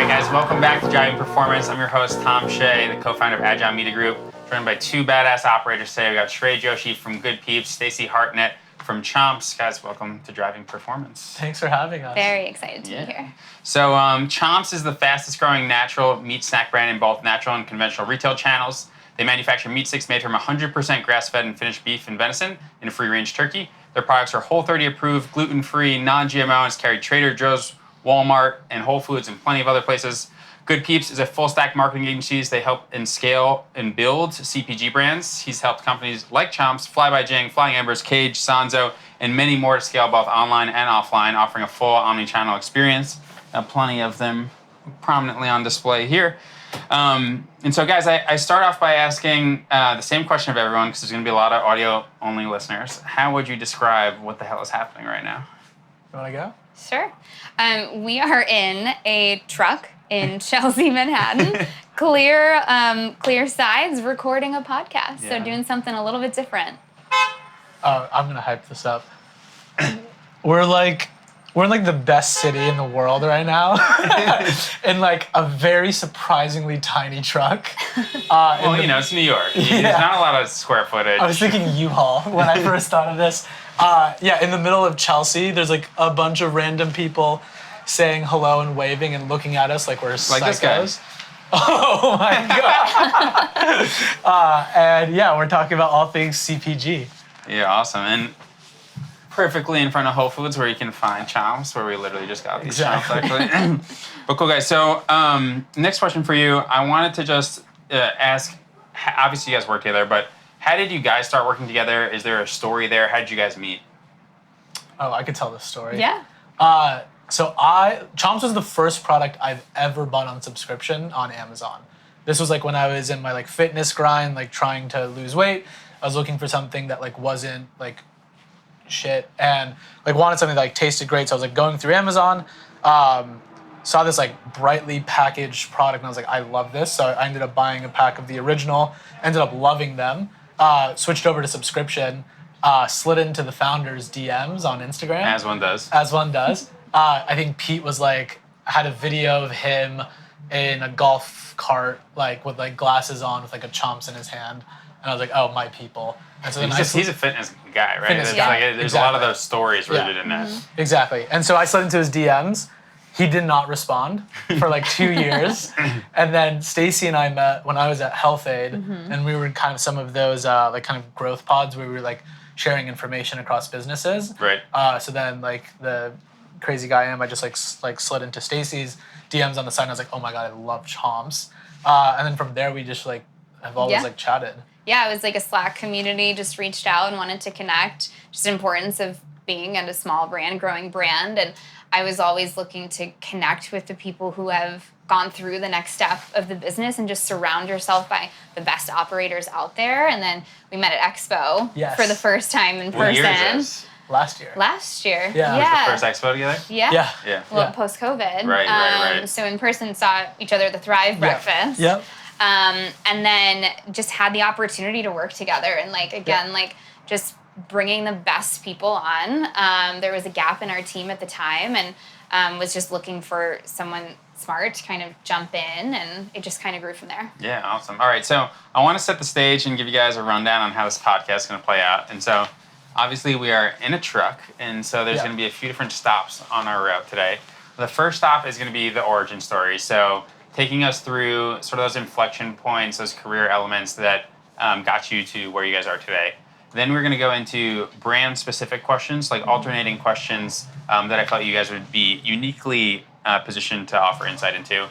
right, guys, welcome back to Driving Performance. I'm your host, Tom Shea, the co-founder of Agile Media Group, joined by two badass operators today. We got Shray Joshi from Good Peeps, Stacey Hartnett from Chomps. Guys, welcome to Driving Performance. Thanks for having us. Very excited to be here. So Chomps is the fastest growing natural meat snack brand in both natural and conventional retail channels. They manufacture meat sticks made from 100% grass-fed and finished beef and venison and free-range turkey. Their products are Whole30 approved, gluten-free, non-GMO, and is carried Trader Joe's, Walmart, and Whole Foods, and plenty of other places. Good Peeps is a full-stack marketing agency. They help and scale and build CPG brands. He's helped companies like Chomps, Fly by Jing, Flying Embers, Cage, Sanzo, and many more to scale both online and offline, offering a full omni-channel experience. Plenty of them prominently on display here. And so, guys, I start off by asking the same question of everyone, because there's going to be a lot of audio-only listeners. How would you describe what the hell is happening right now? You want to go? Sure. We are in a truck in Chelsea, Manhattan. Clear sides, recording a podcast. So doing something a little bit different. I'm going to hype this up. We're in the best city in the world right now, in a very surprisingly tiny truck. It's New York. There's not a lot of square footage. I was thinking U-Haul when I first thought of this. In the middle of Chelsea, there's a bunch of random people saying hello and waving and looking at us like we're psychos. This guy. Oh my god! We're talking about all things CPG. Yeah, awesome. And perfectly in front of Whole Foods, where you can find Chomps, where we literally just got these Chomps, actually. But cool, guys. So next question for you. I wanted to just ask, obviously you guys work together, but how did you guys start working together? Is there a story there? How did you guys meet? Oh, I could tell this story. Yeah. Chomps was the first product I've ever bought on subscription on Amazon. This was when I was in my fitness grind, trying to lose weight. I was looking for something that wasn't shit and wanted something that tasted great. So I was going through Amazon, saw this brightly packaged product, and I was I love this. So I ended up buying a pack of the original, ended up loving them, switched over to subscription, slid into the founder's DMs on Instagram. As one does. I think Pete was had a video of him in a golf cart, with glasses on with a Chomps in his hand. And I was oh, my people. And so then he's a fitness guy, right? Fitness guy. There's a lot of those stories rooted in that. Mm-hmm. Exactly. And so I slid into his DMs. He did not respond for 2 years. And then Stacey and I met when I was at Health Aid, and we were in kind of some of those kind of growth pods where we were sharing information across businesses. Right. So then the crazy guy I am, I just slid into Stacey's DMs on the side, and I was oh my god, I love Chomps. And then from there we just have always chatted. Yeah, it was a Slack community, just reached out and wanted to connect. Just the importance of being at a small brand, growing brand. And I was always looking to connect with the people who have gone through the next step of the business and just surround yourself by the best operators out there. And then we met at Expo for the first time in person. What year is this? Last year. Yeah. Was the first Expo together? Yeah. Well, post-COVID. Right. So in person saw each other at the Thrive breakfast. Yep. And then just had the opportunity to work together and just bringing the best people on. There was a gap in our team at the time, and was just looking for someone smart to kind of jump in, and it just kind of grew from there. Yeah, awesome. All right, so I want to set the stage and give you guys a rundown on how this podcast is going to play out. And so obviously we are in a truck, and so there's going to be a few different stops on our route today. The first stop is going to be the origin story. So taking us through sort of those inflection points, those career elements that got you to where you guys are today. Then we're going to go into brand-specific questions, alternating questions that I felt you guys would be uniquely positioned to offer insight into.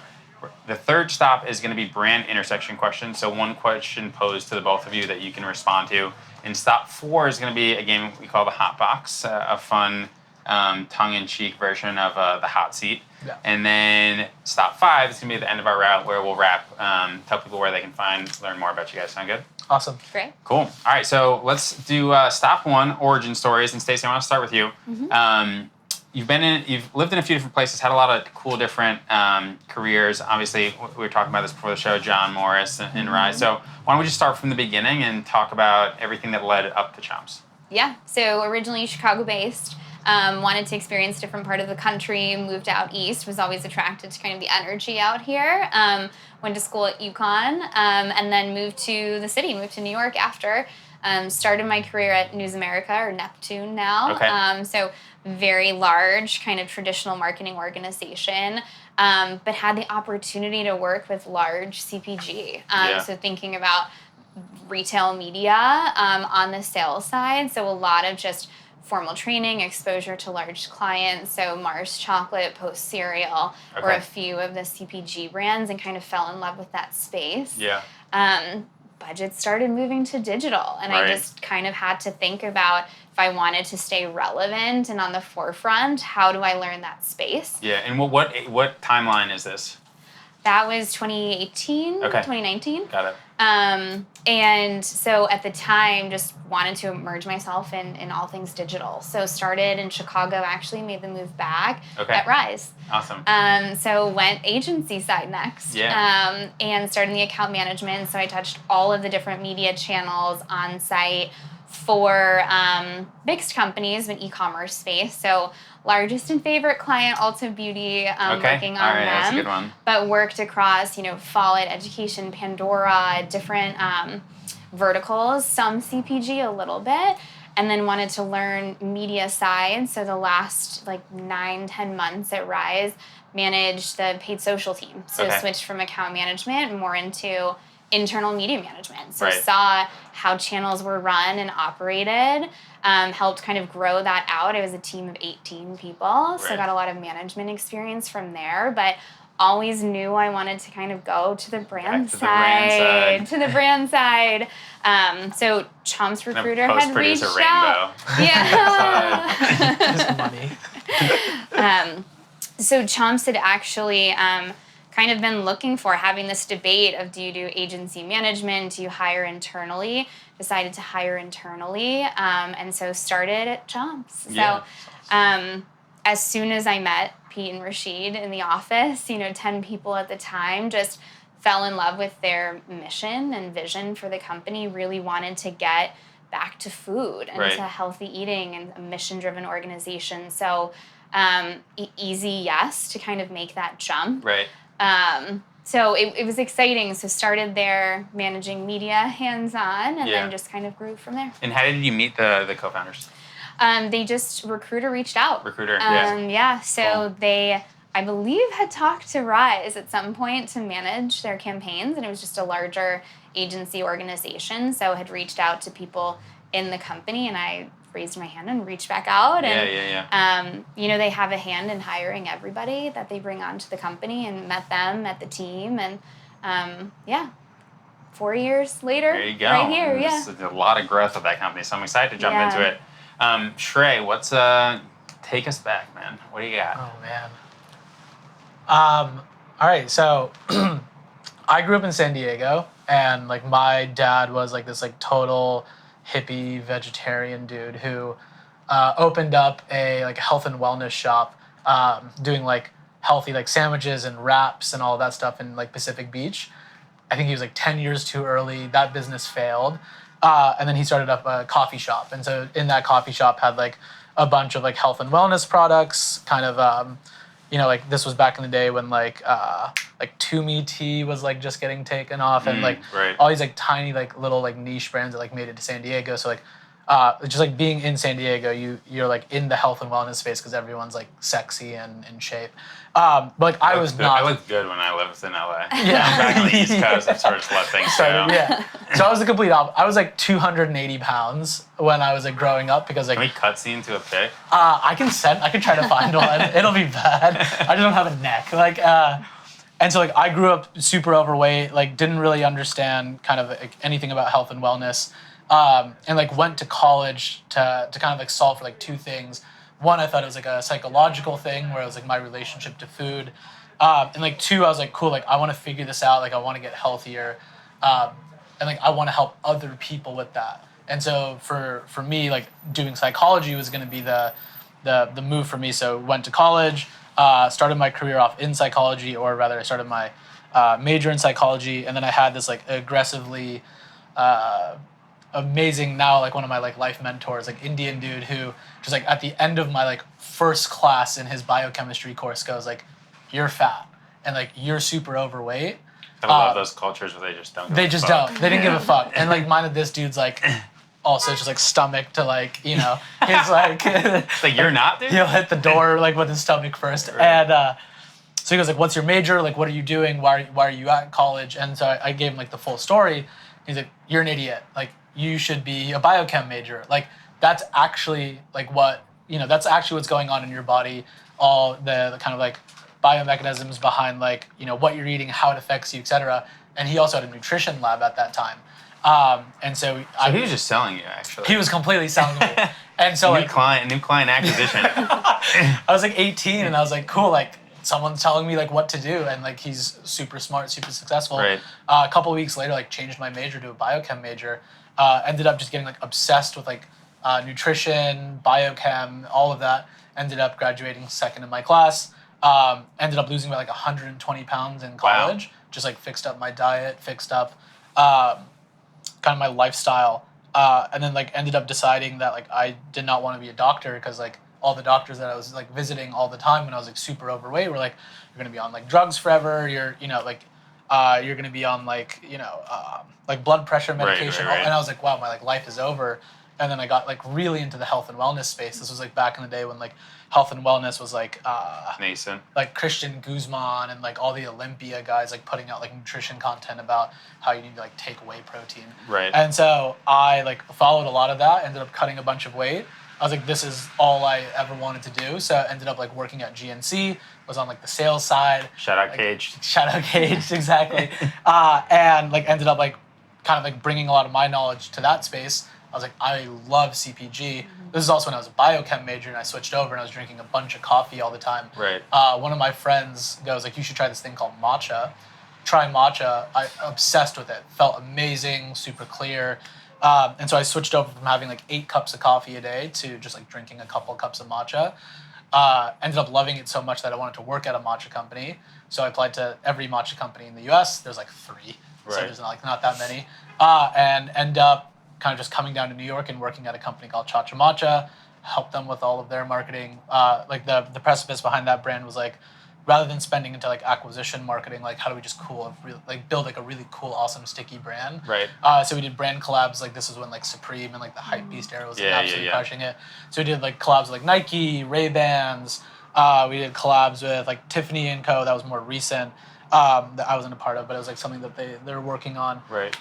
The third stop is going to be brand intersection questions, so one question posed to the both of you that you can respond to. And stop 4 is going to be a game we call the Hot Box, a fun tongue-in-cheek version of the hot seat. Yeah. And then stop 5 is going to be the end of our route, where we'll wrap, tell people where they can learn more about you guys. Sound good? Awesome. Great. Cool. All right, so let's do stop 1, origin stories. And Stacey, I want to start with you. You've lived in a few different places, had a lot of cool different careers. Obviously, we were talking about this before the show, John Morris and Rise. So why don't we just start from the beginning and talk about everything that led up to Chomps? Yeah, so originally Chicago-based. Wanted to experience a different part of the country, moved out east, was always attracted to kind of the energy out here. Went to school at UConn, and then moved to the city, moved to New York after. Started my career at News America, or Neptune now. Okay. So very large, kind of traditional marketing organization, but had the opportunity to work with large CPG. So thinking about retail media on the sales side, so a lot of just formal training, exposure to large clients, so Mars Chocolate, Post Cereal, or a few of the CPG brands, and kind of fell in love with that space. Yeah. Budgets started moving to digital, and I just kind of had to think about, if I wanted to stay relevant and on the forefront, how do I learn that space? Yeah, and what timeline is this? That was 2018, Okay. 2019. Got it. And so at the time, just wanted to immerse myself in all things digital. So started in Chicago, actually made the move back at Rise. Awesome. So went agency side next. Yeah. And started in the account management. So I touched all of the different media channels on site for mixed companies in e-commerce space. So largest and favorite client, Ulta Beauty, working on them. That's a good one. But worked across, Follett, education, Pandora, different verticals, some CPG a little bit, and then wanted to learn media side. So the last 9-10 months at Rise, managed the paid social team. So switched from account management more into internal media management. So saw how channels were run and operated, helped kind of grow that out. It was a team of 18 people, so got a lot of management experience from there, but always knew I wanted to kind of go to the brand side. So Chomps Recruiter had reached out. Yeah. Just money. So Chomps had actually kind of been looking for, having this debate of, do you do agency management, do you hire internally? Decided to hire internally, and so started at Chomps. So as soon as I met Pete and Rashid in the office, 10 people at the time, just fell in love with their mission and vision for the company, really wanted to get back to food and to healthy eating and a mission-driven organization. So easy yes to kind of make that jump. So it was exciting. So started there managing media hands-on, and then just kind of grew from there. And how did you meet the co-founders? Recruiter reached out. So cool. They, I believe, had talked to Rise at some point to manage their campaigns, and it was just a larger agency organization. So had reached out to people in the company, and I raised my hand and reached back out. And, they have a hand in hiring everybody that they bring onto the company, and met them, met the team, and 4 years later, there you go. right here, There's a lot of growth of that company, so I'm excited to jump into it. Shray, take us back, man. What do you got? Oh, man. All right, so I grew up in San Diego, and my dad was this total hippie vegetarian dude who opened up a health and wellness shop, doing healthy sandwiches and wraps and all that stuff in Pacific Beach. I think he was 10 years too early. That business failed. And then he started up a coffee shop. And so in that coffee shop had a bunch of health and wellness products, kind of, this was back in the day when Toomey tea was just getting taken off, and all these tiny little niche brands that made it to San Diego. So just being in San Diego, you're in the health and wellness space because everyone's sexy and in shape. But I was not. I looked good when I lived in LA. Yeah. Back on the East Coast, I sort of let things go. Yeah. So I was the complete opposite. I was 280 pounds when I was growing up, because Can we cutscene to a pic? I can try to find one. It'll be bad. I just don't have a neck. And so I grew up super overweight, didn't really understand kind of anything about health and wellness. And went to college to kind of solve for two things. One, I thought it was a psychological thing, where it was my relationship to food. And two, I was cool, I want to figure this out. I want to get healthier. And I want to help other people with that. And so for me, doing psychology was going to be the move for me. So went to college, started my career off in psychology, or rather I started my major in psychology. And then I had this aggressively amazing now, like one of my like life mentors, like Indian dude who just like at the end of my like first class in his biochemistry course goes like, "You're fat and like you're super overweight." I love those cultures where they just don't. They just don't. They didn't give a fuck. And like mine of this dude's like also just like stomach to like, you know, his like It's like you're not, dude. he'll hit the door like with his stomach first. Right. And so he goes like, "What's your major? Like, what are you doing? Why are you at college?" And so I gave him like the full story. He's like, "You're an idiot. Like, you should be a biochem major. Like, that's actually like what, you know, that's actually what's going on in your body. All the kind of like biomechanisms behind like, you know, what you're eating, how it affects you, etc." And he also had a nutrition lab at that time. And so he was just selling you, actually. he was completely selling me. And so new like client acquisition. I was like 18 and I was like, cool, like someone's telling me like what to do, and like he's super smart, super successful. Right. A couple of weeks later, like changed my major to a biochem major. Ended up just getting like obsessed with like nutrition, biochem, all of that. Ended up graduating second in my class. Ended up losing about like 120 pounds in college. Wow. Just like fixed up my diet, fixed up kind of my lifestyle, and then like ended up deciding that like I did not want to be a doctor because like all the doctors that I was like visiting all the time when I was like super overweight were like, "You're gonna be on like drugs forever. You're you're gonna be on like like blood pressure medication." Right. And I was like, "Wow, my like life is over." And then I got like really into the health and wellness space. This was like back in the day when like health and wellness was like nascent. Like Christian Guzman and like all the Olympia guys like putting out like nutrition content about how you need to like take whey protein. Right. And so I like followed a lot of that, ended up cutting a bunch of weight. I was like, this is all I ever wanted to do. So I ended up like working at GNC, was on like the sales side. Shout out like, Cage. Shout out Cage, exactly. And like ended up like kind of like bringing a lot of my knowledge to that space. I was like, I love CPG. This is also when I was a biochem major and I switched over and I was drinking a bunch of coffee all the time. Right. One of my friends goes like, you should try this thing called matcha. Try matcha. I obsessed with it. Felt amazing, super clear. And so I switched over from having like 8 cups of coffee a day to just like drinking a couple of cups of matcha. Ended up loving it so much that I wanted to work at a matcha company. So I applied to every matcha company in the US. There's like 3. Right. So there's not that many. And end up kind of just coming down to New York and working at a company called Cha Cha Matcha, helped them with all of their marketing. Like the precipice behind that brand was like, rather than spending into like acquisition marketing, like how do we just build like a really cool, awesome, sticky brand? Right. So we did brand collabs. Like this is when like Supreme and like the Hypebeast era was absolutely crushing it. So we did like collabs with like Nike, Ray-Bans. We did collabs with like Tiffany & Co. That was more recent that I wasn't a part of, but it was like something that they're working on. Right.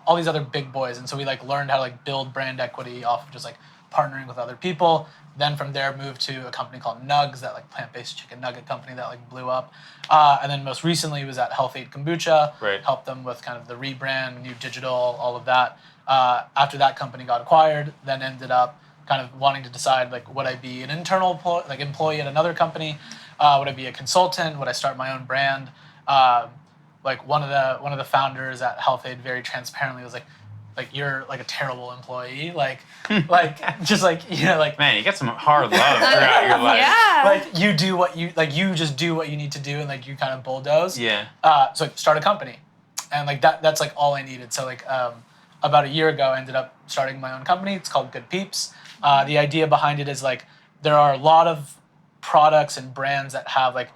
All these other big boys, and so we like learned how to like build brand equity off of just like partnering with other people. Then from there moved to a company called Nugs, that like plant-based chicken nugget company that like blew up. And then most recently was at Health Aid Kombucha. Right. Helped them with kind of the rebrand, new digital, all of that. After that company got acquired, then ended up kind of wanting to decide like, would I be an internal employee at another company? Would I be a consultant? Would I start my own brand? Like one of the founders at Health Aid very transparently was like you're like a terrible employee, like just like, you know, like, man, you got some hard love throughout your life. Yeah. like you do what you like, you just do what you need to do, and like you kind of bulldoze. Yeah. So like, start a company, and like that's like all I needed. So like about a year ago, I ended up starting my own company. It's called Good Peeps. The idea behind it is like there are a lot of products and brands that have like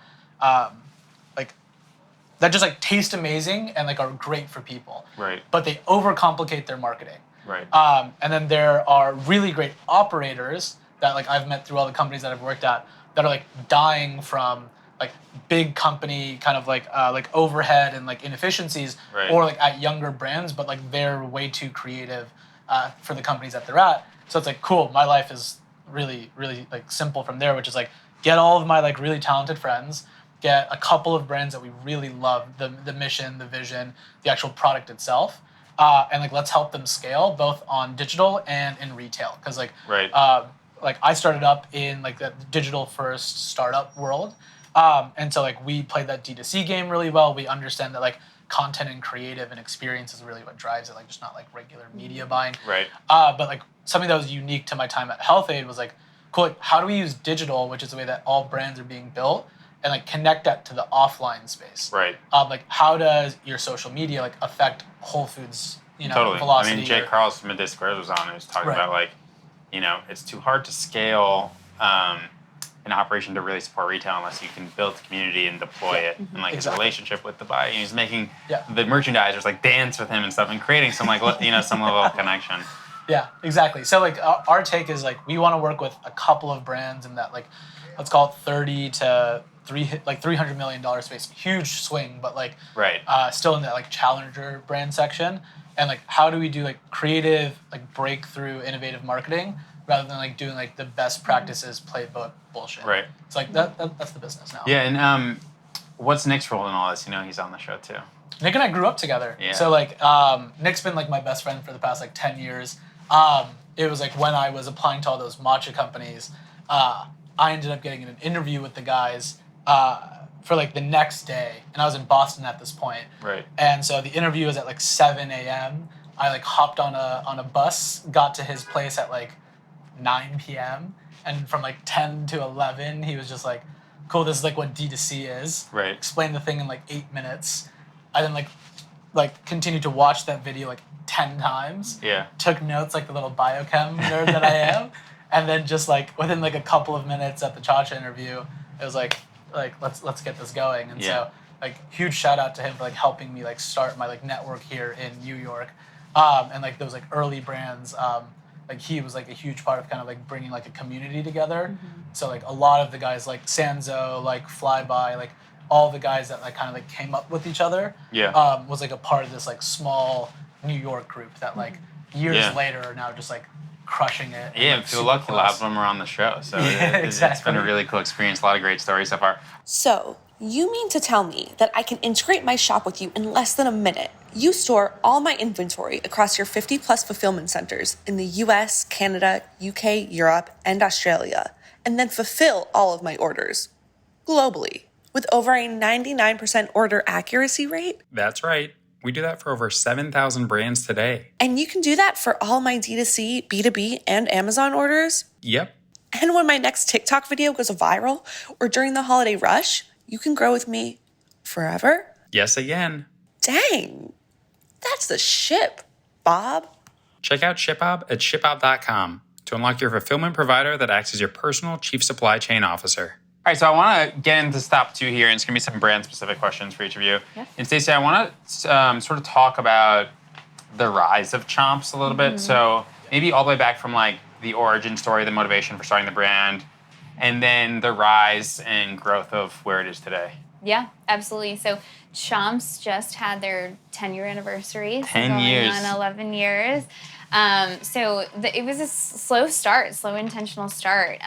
that just like taste amazing and like are great for people. Right. But they overcomplicate their marketing. Right. And then there are really great operators that like I've met through all the companies that I've worked at that are like dying from like big company kind of like overhead and like inefficiencies, right. or like at younger brands, but like they're way too creative for the companies that they're at. So it's like, cool, my life is really, really like simple from there, which is like get all of my like really talented friends, get a couple of brands that we really love, the mission, the vision, the actual product itself, and like let's help them scale both on digital and in retail. Because like, right. Like I started up in like the digital first startup world, and so like we played that D2C game really well. We understand that like content and creative and experience is really what drives it, like just not like regular media buying. Right. But like something that was unique to my time at Health Aid was like, cool, like, how do we use digital, which is the way that all brands are being built, and like connect that to the offline space. Right. Like how does your social media like affect Whole Foods, Totally. velocity. I mean, Jay Carl's from Midday Squares was on. He was talking about like, it's too hard to scale an operation to really support retail unless you can build the community and deploy it, and like his relationship with the buyer. He's making the merchandisers like dance with him and stuff, and creating some like some level of connection. Yeah, exactly. So like our take is like we want to work with a couple of brands in that like let's call it 30 to $300 million space. Huge swing, but like still in that like challenger brand section. And like how do we do like creative, like breakthrough, innovative marketing rather than like doing like the best practices playbook bullshit. Right. It's like that's the business now. Yeah, and what's Nick's role in all this? He's on the show too. Nick and I grew up together. Yeah. So like Nick's been like my best friend for the past like 10 years. It was like when I was applying to all those matcha companies, I ended up getting an interview with the guys for like the next day, and I was in Boston at this point. Right. And so the interview was at like 7 a.m. I like hopped on a bus, got to his place at like 9 p.m. and from like 10 to 11, he was just like, "Cool, this is like what D2C is." Right. Explained the thing in like 8 minutes. I then like continued to watch that video like 10 times. Yeah. Took notes like the little biochem nerd that I am. And then just like within like a couple of minutes at the Chacha interview, it was like let's get this going. And so like huge shout out to him for like helping me like start my like network here in New York. And like those like early brands, like he was like a huge part of kind of like bringing like a community together. So like a lot of the guys like Sanzo, like Flyby, like all the guys that like kind of like came up with each other was like a part of this like small New York group that like years later are now just like crushing it. Yeah, I feel lucky a lot of them are on the show. So it's been a really cool experience. A lot of great stories so far. So, you mean to tell me that I can integrate my shop with you in less than a minute? You store all my inventory across your 50-plus fulfillment centers in the US, Canada, UK, Europe, and Australia, and then fulfill all of my orders globally with over a 99% order accuracy rate? That's right. We do that for over 7,000 brands today. And you can do that for all my D2C, B2B, and Amazon orders? Yep. And when my next TikTok video goes viral or during the holiday rush, you can grow with me forever? Yes, again. Dang. That's the ship, Bob. Check out ShipBob at shipbob.com to unlock your fulfillment provider that acts as your personal chief supply chain officer. All right, so I want to get into step 2 here, and it's going to be some brand-specific questions for each of you. Yeah. And Stacey, I want to sort of talk about the rise of Chomps a little bit. So maybe all the way back from like the origin story, the motivation for starting the brand, and then the rise and growth of where it is today. Yeah, absolutely. So Chomps just had their 10-year anniversary. 10 years. Going on 11 years. It was a slow intentional start.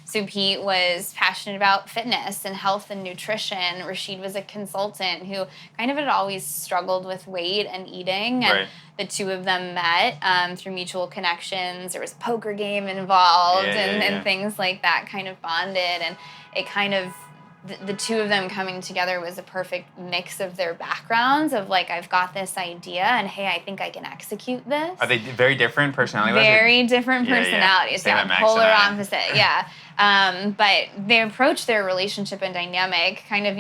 So Pete was passionate about fitness and health and nutrition. Rashid was a consultant who kind of had always struggled with weight and eating. And the two of them met through mutual connections. There was a poker game involved and things like that kind of bonded. And it kind of, the two of them coming together was a perfect mix of their backgrounds of like, I've got this idea and hey, I think I can execute this. Are they very different personality-wise? Very different personalities. Yeah, polar opposite. Yeah. But they approach their relationship and dynamic kind of,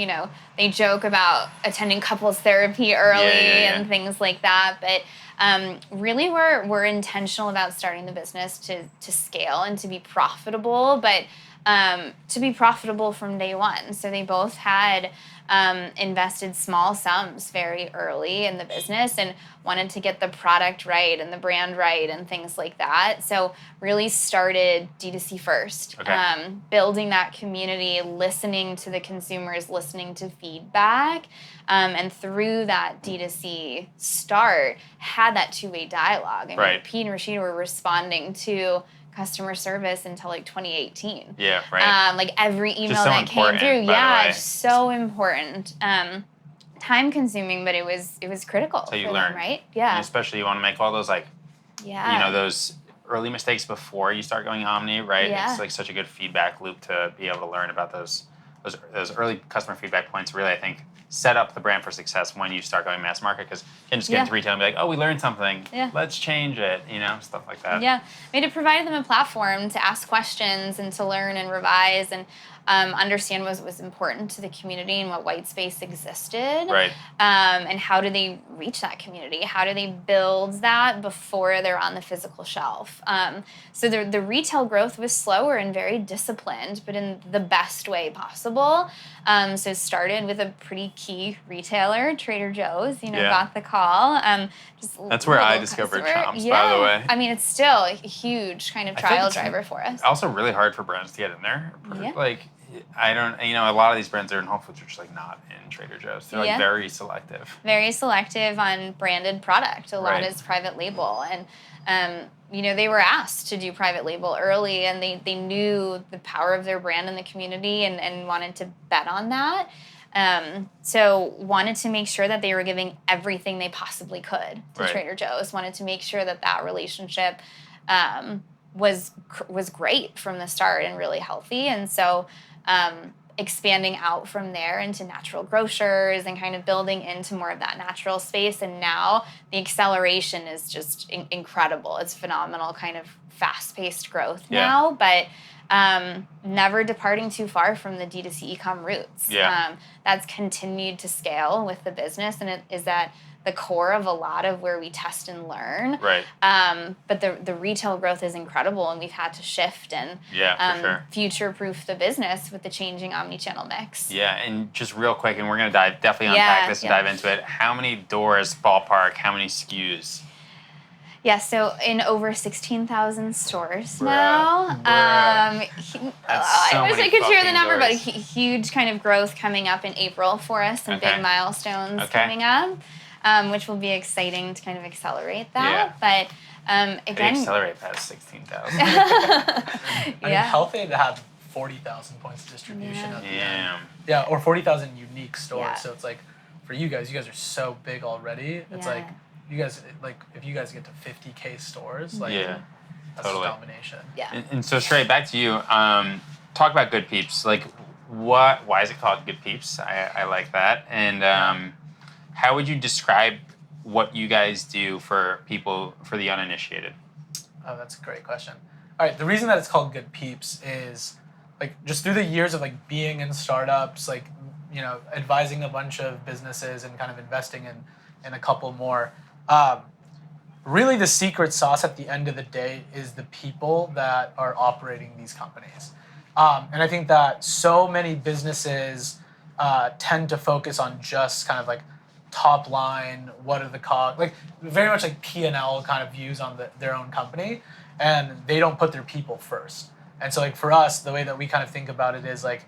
they joke about attending couples therapy early and things like that. But really we're intentional about starting the business to scale and to be profitable, but to be profitable from day one. So they both had invested small sums very early in the business and wanted to get the product right and the brand right and things like that. So really started D2C first, building that community, listening to the consumers, listening to feedback. And through that D2C start, had that two-way dialogue. I mean, Pete and Rashid were responding to customer service until like 2018. Yeah, right. Like every email that came through. Yeah, so important. Time consuming, but it was critical. So you for learn, them, right? Yeah. And especially you want to make all those like, those early mistakes before you start going omni, right? Yeah. It's like such a good feedback loop to be able to learn about those early customer feedback points. Really, I think set up the brand for success when you start going mass market, because you can just get into retail and be like, oh, we learned something. Yeah. Let's change it, stuff like that. Yeah. It provided them a platform to ask questions and to learn and revise. And understand what was important to the community and what white space existed. Right. And how do they reach that community? How do they build that before they're on the physical shelf? So the retail growth was slower and very disciplined, but in the best way possible. So it started with a pretty key retailer, Trader Joe's, got the call. That's where I discovered Chomps, by the way. I mean, it's still a huge kind of trial driver for us. Also really hard for brands to get in there. Yeah. Like, I don't, a lot of these brands are in Whole Foods are just like not in Trader Joe's. They're like very selective. Very selective on branded product. A lot Right. is private label. And, they were asked to do private label early, and they knew the power of their brand in the community and wanted to bet on that. So wanted to make sure that they were giving everything they possibly could to Right. Trader Joe's. Wanted to make sure that relationship was great from the start and really healthy. And so expanding out from there into natural grocers and kind of building into more of that natural space. And now the acceleration is just incredible. It's phenomenal, kind of fast-paced growth now, but never departing too far from the D2C e-com roots. Yeah. That's continued to scale with the business, and it is at the core of a lot of where we test and learn. Right. But the retail growth is incredible, and we've had to shift and for sure. future-proof the business with the changing omni-channel mix. Yeah, and just real quick, and we're going to definitely unpack this and dive into it. How many doors, ballpark, how many SKUs? Yeah, so in over 16,000 stores Bruh. now. That's so I wish many I could share the fucking number, but doors. huge kind of growth coming up in April for us, some Okay. big milestones Okay. coming up, which will be exciting to kind of accelerate that. Yeah. But again, Accelerate past 16,000. I mean, yeah. healthy to have 40,000 points of distribution. Yeah. At the end. Damn. Yeah, or 40,000 unique stores. Yeah. So it's like, for you guys are so big already. It's Yeah. like, you guys, like, if you guys get to 50K stores, like, Yeah, that's totally. domination. Yeah. And so, Shray, back to you. Talk about Good Peeps. Like, why is it called Good Peeps? I like that. And how would you describe what you guys do for people, for the uninitiated? Oh, that's a great question. All right, the reason that it's called Good Peeps is, like, just through the years of, like, being in startups, like, advising a bunch of businesses and kind of investing in a couple more, really the secret sauce at the end of the day is the people that are operating these companies. And I think that so many businesses tend to focus on just kind of like top line, what are the costs, like very much like P&L kind of views on their own company, and they don't put their people first. And so like for us, the way that we kind of think about it is like,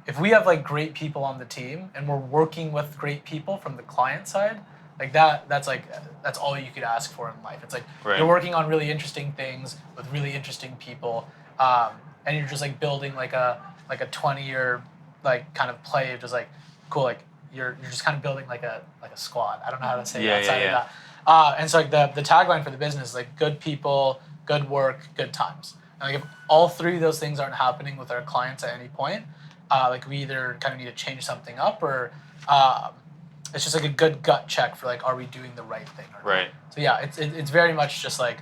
if we have like great people on the team and we're working with great people from the client side, like that's all you could ask for in life. It's like you're working on really interesting things with really interesting people, and you're just like building like a 20-year like kind of play of just like cool, like you're just kind of building like a squad. I don't know how to say it outside of that. And so like the tagline for the business is like good people, good work, good times. And like if all three of those things aren't happening with our clients at any point, like we either kind of need to change something up or it's just like a good gut check for like, are we doing the right thing or not? Right. So yeah, it's very much just like,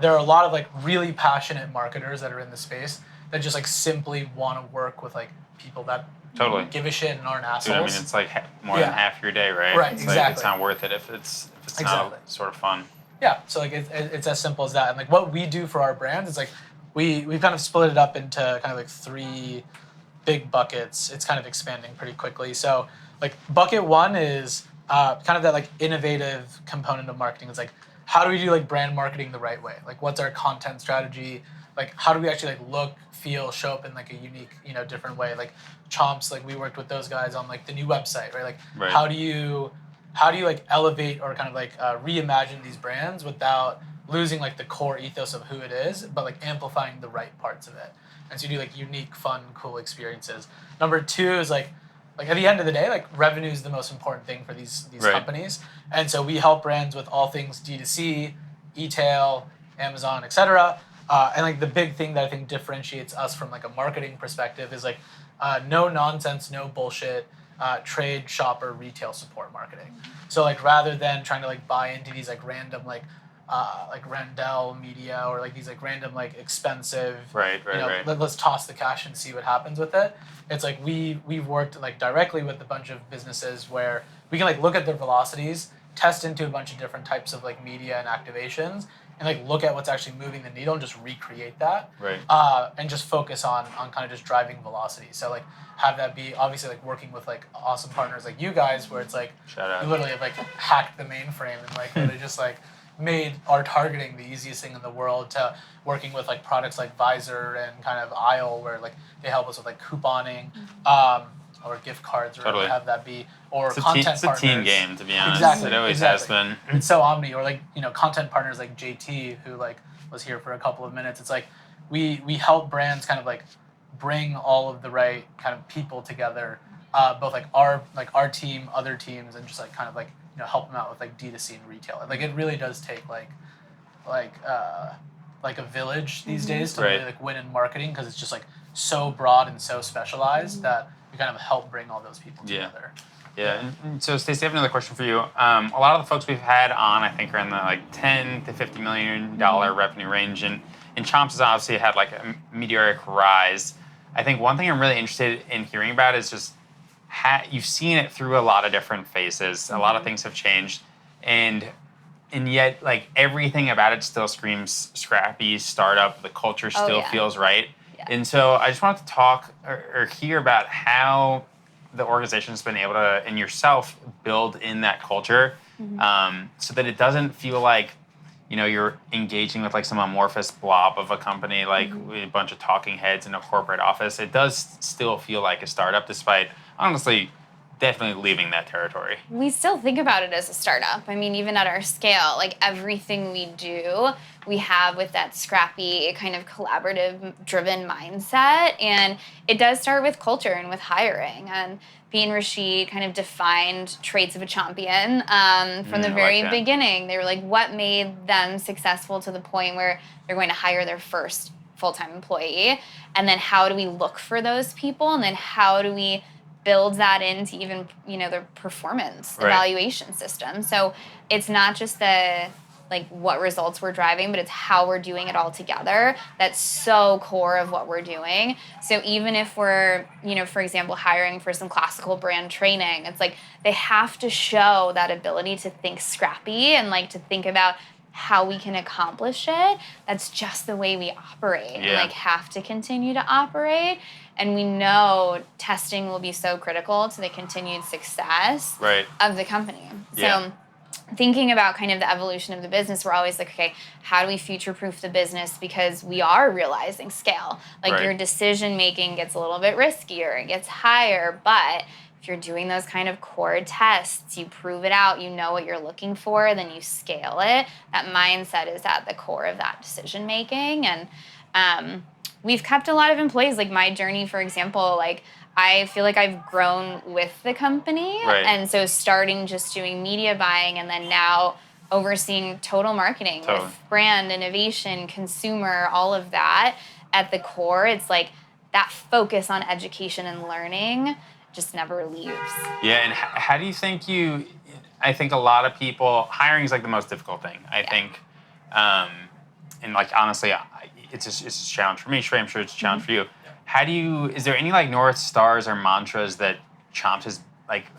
there are a lot of like really passionate marketers that are in the space that just like simply want to work with like people that Totally give a shit and aren't assholes. Dude, I mean, it's like more than half your day, right? Right, It's exactly. like it's not worth it if it's Exactly. not sort of fun. Yeah, so like it's as simple as that. And like what we do for our brands is like we kind of split it up into kind of like three big buckets. It's kind of expanding pretty quickly. So like bucket one is kind of that like innovative component of marketing. It's like how do we do like brand marketing the right way? Like what's our content strategy? Like how do we actually like look, feel, show up in like a unique, different way? Like Chomps, like we worked with those guys on like the new website, right? Like how do you like elevate or kind of like reimagine these brands without losing like the core ethos of who it is, but like amplifying the right parts of it? And so you do like unique, fun, cool experiences. Number two is like at the end of the day, like revenue is the most important thing for these companies. And so we help brands with all things D2C, e-tail, Amazon, etc. And like the big thing that I think differentiates us from like a marketing perspective is like no nonsense, no bullshit, trade, shopper, retail support marketing. So like rather than trying to like buy into these like random like like Randell Media or like these like random like expensive Right. let's toss the cash and see what happens with it. It's like we've worked like directly with a bunch of businesses where we can like look at their velocities, test into a bunch of different types of like media and activations, and like look at what's actually moving the needle and just recreate that. Right. And just focus on kind of just driving velocity. So like have that be obviously like working with like awesome partners like you guys, where it's like Shout out. you literally have like hacked the mainframe and like literally just like made our targeting the easiest thing in the world, to working with like products like Visor and kind of Aisle, where like they help us with like couponing, or gift cards, or Totally. have that be, or It's content it's a partners. team game, to be honest. Exactly, It always exactly. has been. It's so omni, or like content partners like JT, who like was here for a couple of minutes. It's like we help brands kind of like bring all of the right kind of people together, both like our team, other teams, and just like kind of like help them out with like D2C and retail. Like it really does take like a village these days to Right. really like win in marketing, because it's just like so broad and so specialized that we kind of help bring all those people together. Yeah. And so Stacey, I have another question for you. A lot of the folks we've had on, I think, are in the like $10 to $50 million revenue range, and Chomps has obviously had like a meteoric rise. I think one thing I'm really interested in hearing about is just you've seen it through a lot of different phases. A lot of things have changed, and yet like everything about it still screams scrappy startup. The culture still feels right. Yeah. And so I just wanted to talk or hear about how the organization's been able to, and yourself, build in that culture, so that it doesn't feel like you're engaging with like some amorphous blob of a company, like with a bunch of talking heads in a corporate office. It does still feel like a startup, despite honestly definitely leaving that territory. We still think about it as a startup. I mean, even at our scale, like everything we do, we have with that scrappy kind of collaborative driven mindset. And it does start with culture and with hiring. And Pete and Rashid kind of defined traits of a champion from the very beginning. They were like, what made them successful to the point where they're going to hire their first full-time employee? And then how do we look for those people? And then how do we build that into even their performance evaluation system? So it's not just the like what results we're driving, but it's how we're doing it all together. That's so core of what we're doing. So even if we're for example hiring for some classical brand training, it's like they have to show that ability to think scrappy and like to think about how we can accomplish it. That's just the way we operate, and like have to continue to operate. And we know testing will be so critical to the continued success of the company. So thinking about kind of the evolution of the business, we're always like, okay, how do we future-proof the business? Because we are realizing scale. Like your decision making gets a little bit riskier, it gets higher, but if you're doing those kind of core tests, you prove it out, you know what you're looking for, then you scale it. That mindset is at the core of that decision making. And we've kept a lot of employees. Like my journey, for example, like I feel like I've grown with the company. And so starting just doing media buying and then now overseeing total marketing with brand, innovation, consumer, all of that at the core, it's like that focus on education and learning just never leaves. Yeah, and how do you think I think a lot of people, hiring is like the most difficult thing. I think, and like honestly, it's a challenge for me. Shray, I'm sure it's a challenge for you. Is there any like North Stars or mantras that Chomps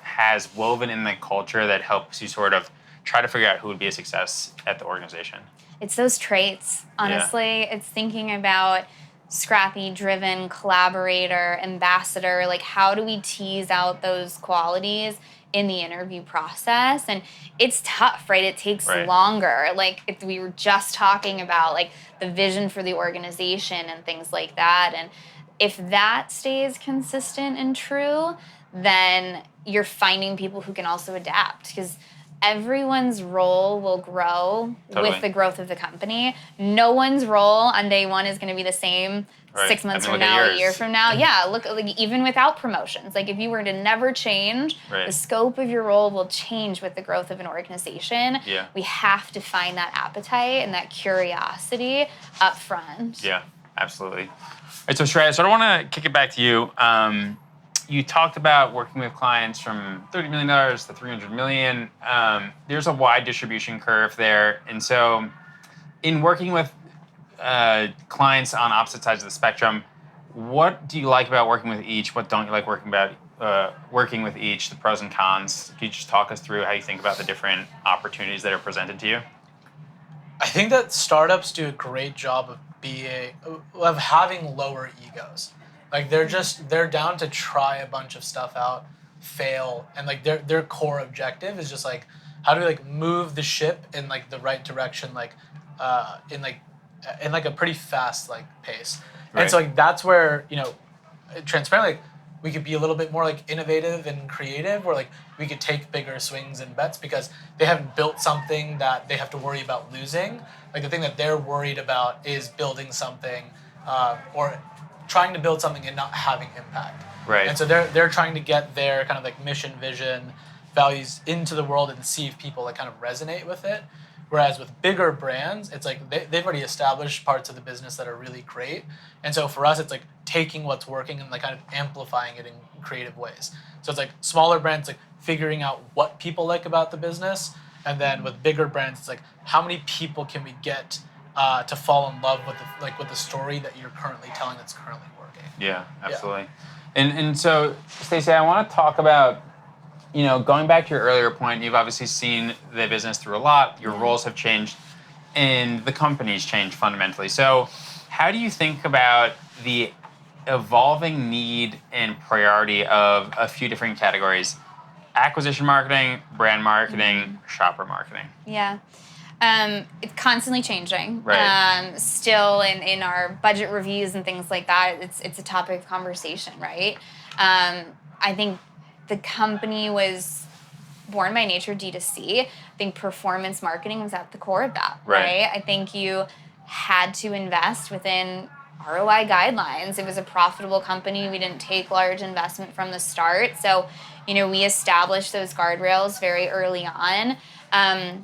has woven in the culture that helps you sort of try to figure out who would be a success at the organization? It's those traits, honestly. It's thinking about scrappy, driven, collaborator, ambassador. Like, how do we tease out those qualities in the interview process? And it's tough, right? It takes longer. Like, if we were just talking about like the vision for the organization and things like that. And if that stays consistent and true, then you're finding people who can also adapt, because everyone's role will grow with the growth of the company. No one's role on day one is going to be the same 6 months from now, a year from now. Yeah, look, like even without promotions. Like if you were to never change, the scope of your role will change with the growth of an organization. Yeah. We have to find that appetite and that curiosity up front. Yeah, absolutely. All right, so Shray, I sort of want to kick it back to you. You talked about working with clients from $30 million to $300 million. There's a wide distribution curve there. And so in working with clients on opposite sides of the spectrum, what do you like about working with each? What don't you like working with each? The pros and cons. Could you just talk us through how you think about the different opportunities that are presented to you? I think that startups do a great job of having lower egos. Like they're down to try a bunch of stuff out, fail, and like their core objective is just like how do we like move the ship in like the right direction, like in like a pretty fast like pace. Right. And so like that's where, transparently, like, we could be a little bit more like innovative and creative, or like we could take bigger swings and bets because they haven't built something that they have to worry about losing. Like the thing that they're worried about is building something or trying to build something and not having impact. Right. And so they're trying to get their kind of like mission, vision, values into the world and see if people like kind of resonate with it. Whereas with bigger brands, it's like they've already established parts of the business that are really great. And so for us, it's like taking what's working and like kind of amplifying it in creative ways. So it's like smaller brands, like figuring out what people like about the business. And then with bigger brands, it's like how many people can we get to fall in love with the story that you're currently telling that's currently working. Yeah, absolutely. Yeah. And so, Stacey, I want to talk about, going back to your earlier point, you've obviously seen the business through a lot. Your roles have changed, and the company's changed fundamentally. So how do you think about the evolving need and priority of a few different categories? Acquisition marketing, brand marketing, shopper marketing. Yeah. It's constantly changing. Right. Still in our budget reviews and things like that, it's a topic of conversation, right? I think the company was born by nature D2C. I think performance marketing was at the core of that, right? I think you had to invest within ROI guidelines. It was a profitable company. We didn't take large investment from the start. So, we established those guardrails very early on.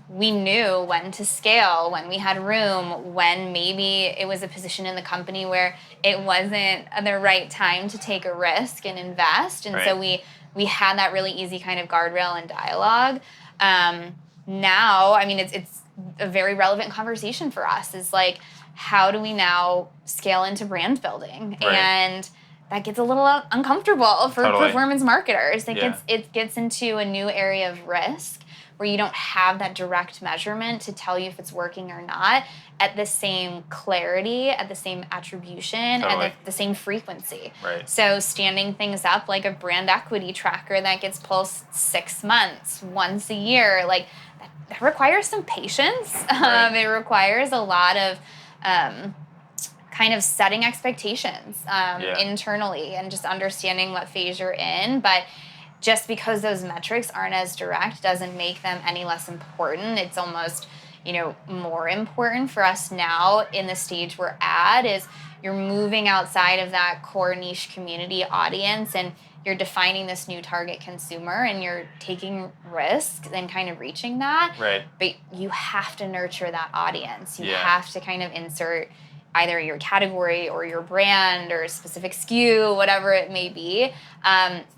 We knew when to scale, when we had room, when maybe it was a position in the company where it wasn't the right time to take a risk and invest. And so we had that really easy kind of guardrail and dialogue. Now, I mean, it's a very relevant conversation for us. Is like, how do we now scale into brand building? Right. And that gets a little uncomfortable for performance marketers. It gets into a new area of risk where you don't have that direct measurement to tell you if it's working or not at the same clarity, at the same attribution, and the same frequency. Right. So standing things up like a brand equity tracker that gets pulsed 6 months, once a year, like that requires some patience. It requires a lot of kind of setting expectations internally and just understanding what phase you're in. But just because those metrics aren't as direct doesn't make them any less important. It's almost, more important for us now in the stage we're at is you're moving outside of that core niche community audience and you're defining this new target consumer and you're taking risks and kind of reaching that. Right. But you have to nurture that audience. You have to kind of insert either your category or your brand or a specific SKU, whatever it may be,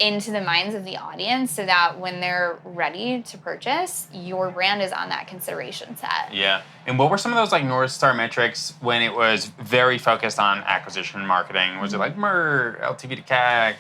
into the minds of the audience so that when they're ready to purchase, your brand is on that consideration set. Yeah. And what were some of those like North Star metrics when it was very focused on acquisition marketing? Was it like MER, LTV to CAC,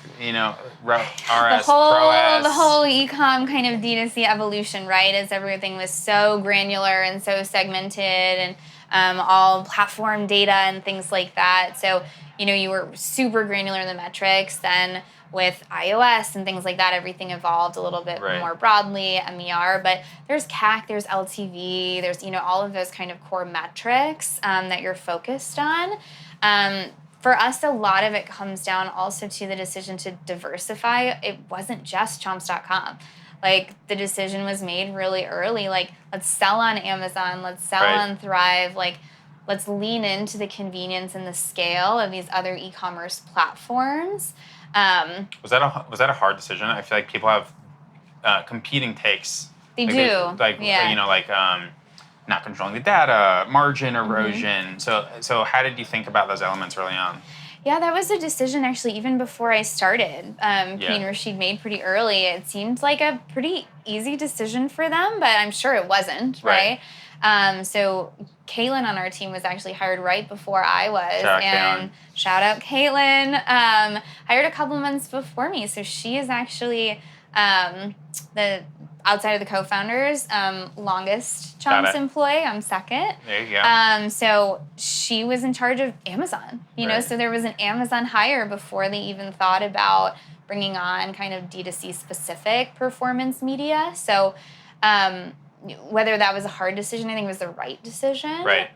RS, ProS? The whole e-com kind of D2C evolution, right? As everything was so granular and so segmented and all platform data and things like that. So, you were super granular in the metrics. Then with iOS and things like that, everything evolved a little bit more broadly, MER. But there's CAC, there's LTV, there's, all of those kind of core metrics that you're focused on. For us, a lot of it comes down also to the decision to diversify. It wasn't just Chomps.com. Like, the decision was made really early. Like, let's sell on Amazon. Let's sell on Thrive. Like, let's lean into the convenience and the scale of these other e-commerce platforms. Was that a hard decision? I feel like people have competing takes. They do. Not controlling the data, margin erosion. So how did you think about those elements early on? Yeah, that was a decision actually even before I started. Pete and Rashid made pretty early. It seemed like a pretty easy decision for them, but I'm sure it wasn't, right? So Caitlin on our team was actually hired right before I was. Shout out Caitlin. Hired a couple months before me. So she is actually the outside of the co-founders, longest Chomps employee. I'm second. There you go. So she was in charge of Amazon, you know, so there was an Amazon hire before they even thought about bringing on kind of D2C specific performance media. So whether that was a hard decision, I think it was the right decision. Right.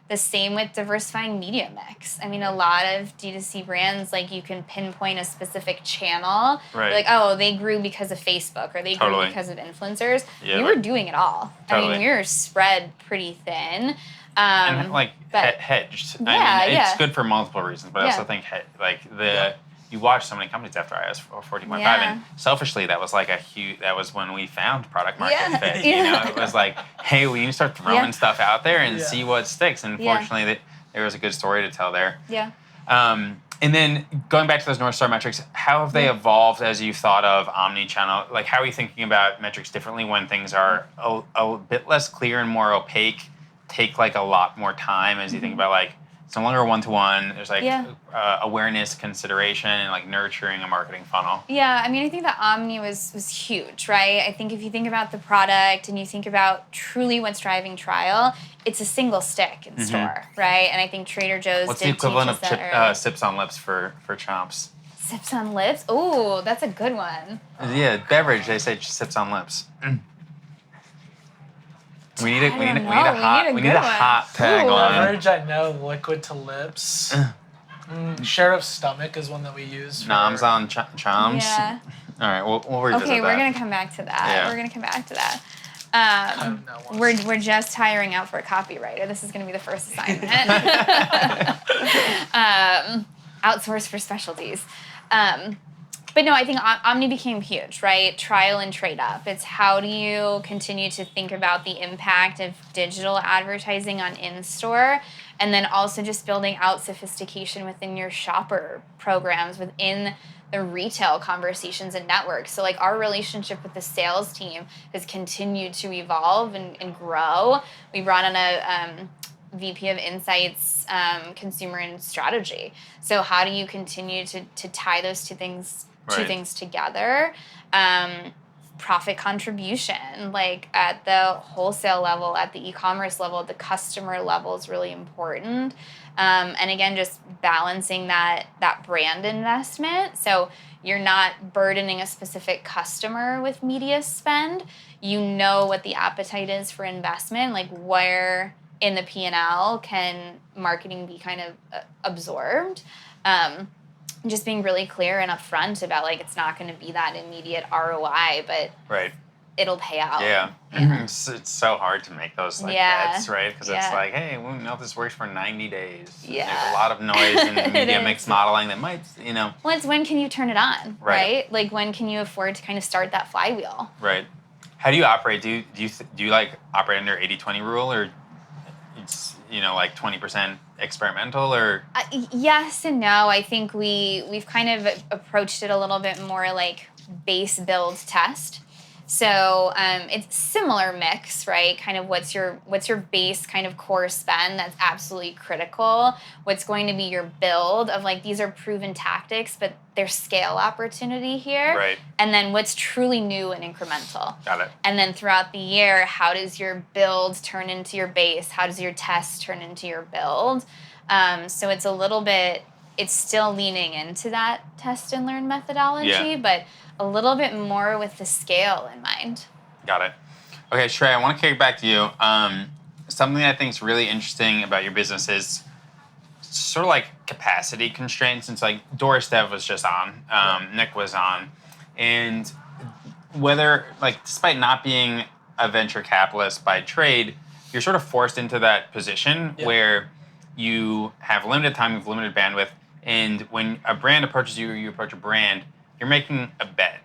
The same with diversifying media mix. I mean, a lot of D2C brands, like you can pinpoint a specific channel. Right. Like, oh, they grew because of Facebook or they grew because of influencers. Yeah, we were doing it all. Totally. I mean, we were spread pretty thin. And like hedged. Yeah, I mean, it's good for multiple reasons, but I also think you watch so many companies after iOS 14.5, and selfishly, that was like that was when we found product market fit. You know, it was like, hey, we need to start throwing stuff out there and see what sticks. And fortunately, there was a good story to tell there. Yeah. And then going back to those North Star metrics, how have they evolved as you thought of omni-channel? Like, how are you thinking about metrics differently when things are a bit less clear and more opaque, take like a lot more time as you think about like, it's no longer one-to-one. There's like awareness, consideration, and like nurturing a marketing funnel. Yeah, I mean, I think that Omni was huge, right? I think if you think about the product and you think about truly what's driving trial, it's a single stick in store, right? And I think Trader Joe's What's the equivalent of sips on lips for Chomps? Sips on lips? Oh, that's a good one. Yeah, beverage, they say sips on lips. We need a hot tagline. Beverage, I know, liquid to lips. Share of stomach is one that we use. Noms on Chomps. Yeah. All right, we'll revisit that. Okay, we're gonna come back to that. Yeah. We're gonna come back to that. We're just hiring out for a copywriter. This is gonna be the first assignment. Outsource for specialties. But no, I think Omni became huge, right? Trial and trade up. It's how do you continue to think about the impact of digital advertising on in-store, and then also just building out sophistication within your shopper programs, within the retail conversations and networks. So like our relationship with the sales team has continued to evolve and grow. We brought on a VP of Insights, Consumer and Strategy. So how do you continue to tie those two things together? Profit contribution, like at the wholesale level, at the e-commerce level, at the customer level is really important. And again, just balancing that brand investment. So you're not burdening a specific customer with media spend. You know what the appetite is for investment, like where in the P&L can marketing be kind of absorbed. Just being really clear and upfront about like it's not going to be that immediate ROI, but it'll pay out. Yeah. It's so hard to make those like bets, right? Because it's like, hey, we know this works for 90 days. Yeah. There's a lot of noise in media mix modeling that might, you know. Well, it's when can you turn it on, right? Like when can you afford to kind of start that flywheel? Right. How do you operate? Do you like operate under 80-20 rule, or it's, you know, like 20% experimental, or? Yes and no. I think we've kind of approached it a little bit more like base build test. So it's similar mix, right? Kind of what's your base kind of core spend that's absolutely critical. What's going to be your build of like these are proven tactics, but there's scale opportunity here. Right. And then what's truly new and incremental. Got it. And then throughout the year, how does your build turn into your base? How does your test turn into your build? So it's a little bit, it's still leaning into that test and learn methodology, but a little bit more with the scale in mind. Got it. Okay, Shray, I want to kick it back to you. Something I think is really interesting about your business is sort of like capacity constraints. Since like Doris Dev was just on, Nick was on, and whether like despite not being a venture capitalist by trade, you're sort of forced into that position where you have limited time, you have limited bandwidth, and when a brand approaches you or you approach a brand, you're making a bet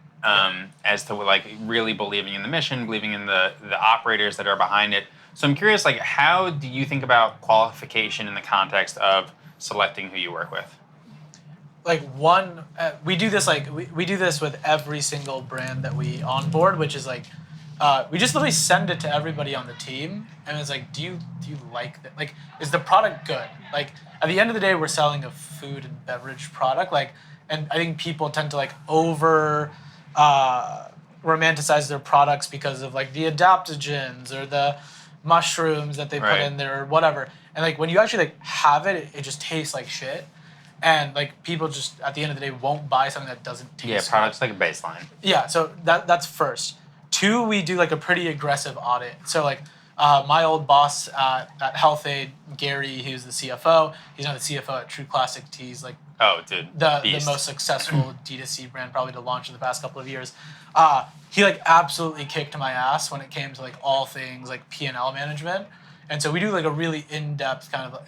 as to like really believing in the mission, believing in the operators that are behind it. So I'm curious, like, how do you think about qualification in the context of selecting who you work with? Like we do this we do this with every single brand that we onboard, which is like we just literally send it to everybody on the team, and it's like, do you like that? Like, is the product good? Like, at the end of the day, we're selling a food and beverage product. Like, and I think people tend to like over romanticize their products because of like the adaptogens or the mushrooms that they put Right. in there or whatever. And like when you actually like have it, it just tastes like shit. And like people just at the end of the day won't buy something that doesn't taste Yeah, good. product's like a baseline. Yeah, so that's first. Two, we do like a pretty aggressive audit. So like my old boss at Health Aid, Gary, who's the CFO, he's now the CFO at True Classic Teas, like Oh, dude. the Beast. most successful D2C brand probably to launch in the past couple of years. He like absolutely kicked my ass when it came to like all things like P&L management. And so we do like a really in-depth kind of,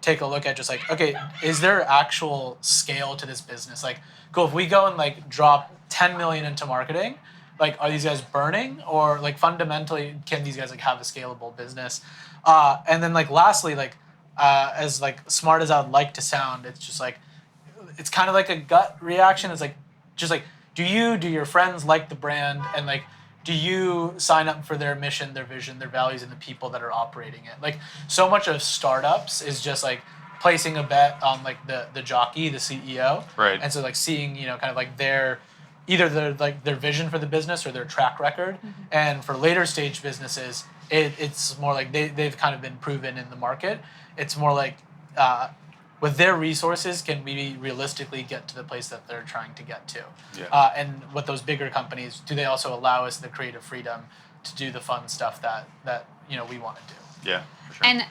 take a look at just like, okay, is there actual scale to this business? Like, cool, if we go and like drop 10 million into marketing, like, are these guys burning, or like fundamentally can these guys like have a scalable business? And then like lastly, like as like smart as I would like to sound, it's just like, it's kind of like a gut reaction. It's like, just like, do your friends like the brand, and like, do you sign up for their mission, their vision, their values, and the people that are operating it? Like, so much of startups is just like placing a bet on like the jockey, the CEO. Right. And so like seeing, kind of like their vision for the business or their track record. Mm-hmm. And for later stage businesses, it's more like they've kind of been proven in the market. It's more like with their resources, can we realistically get to the place that they're trying to get to? Yeah. And with those bigger companies, do they also allow us the creative freedom to do the fun stuff that we want to do? Yeah, for sure. And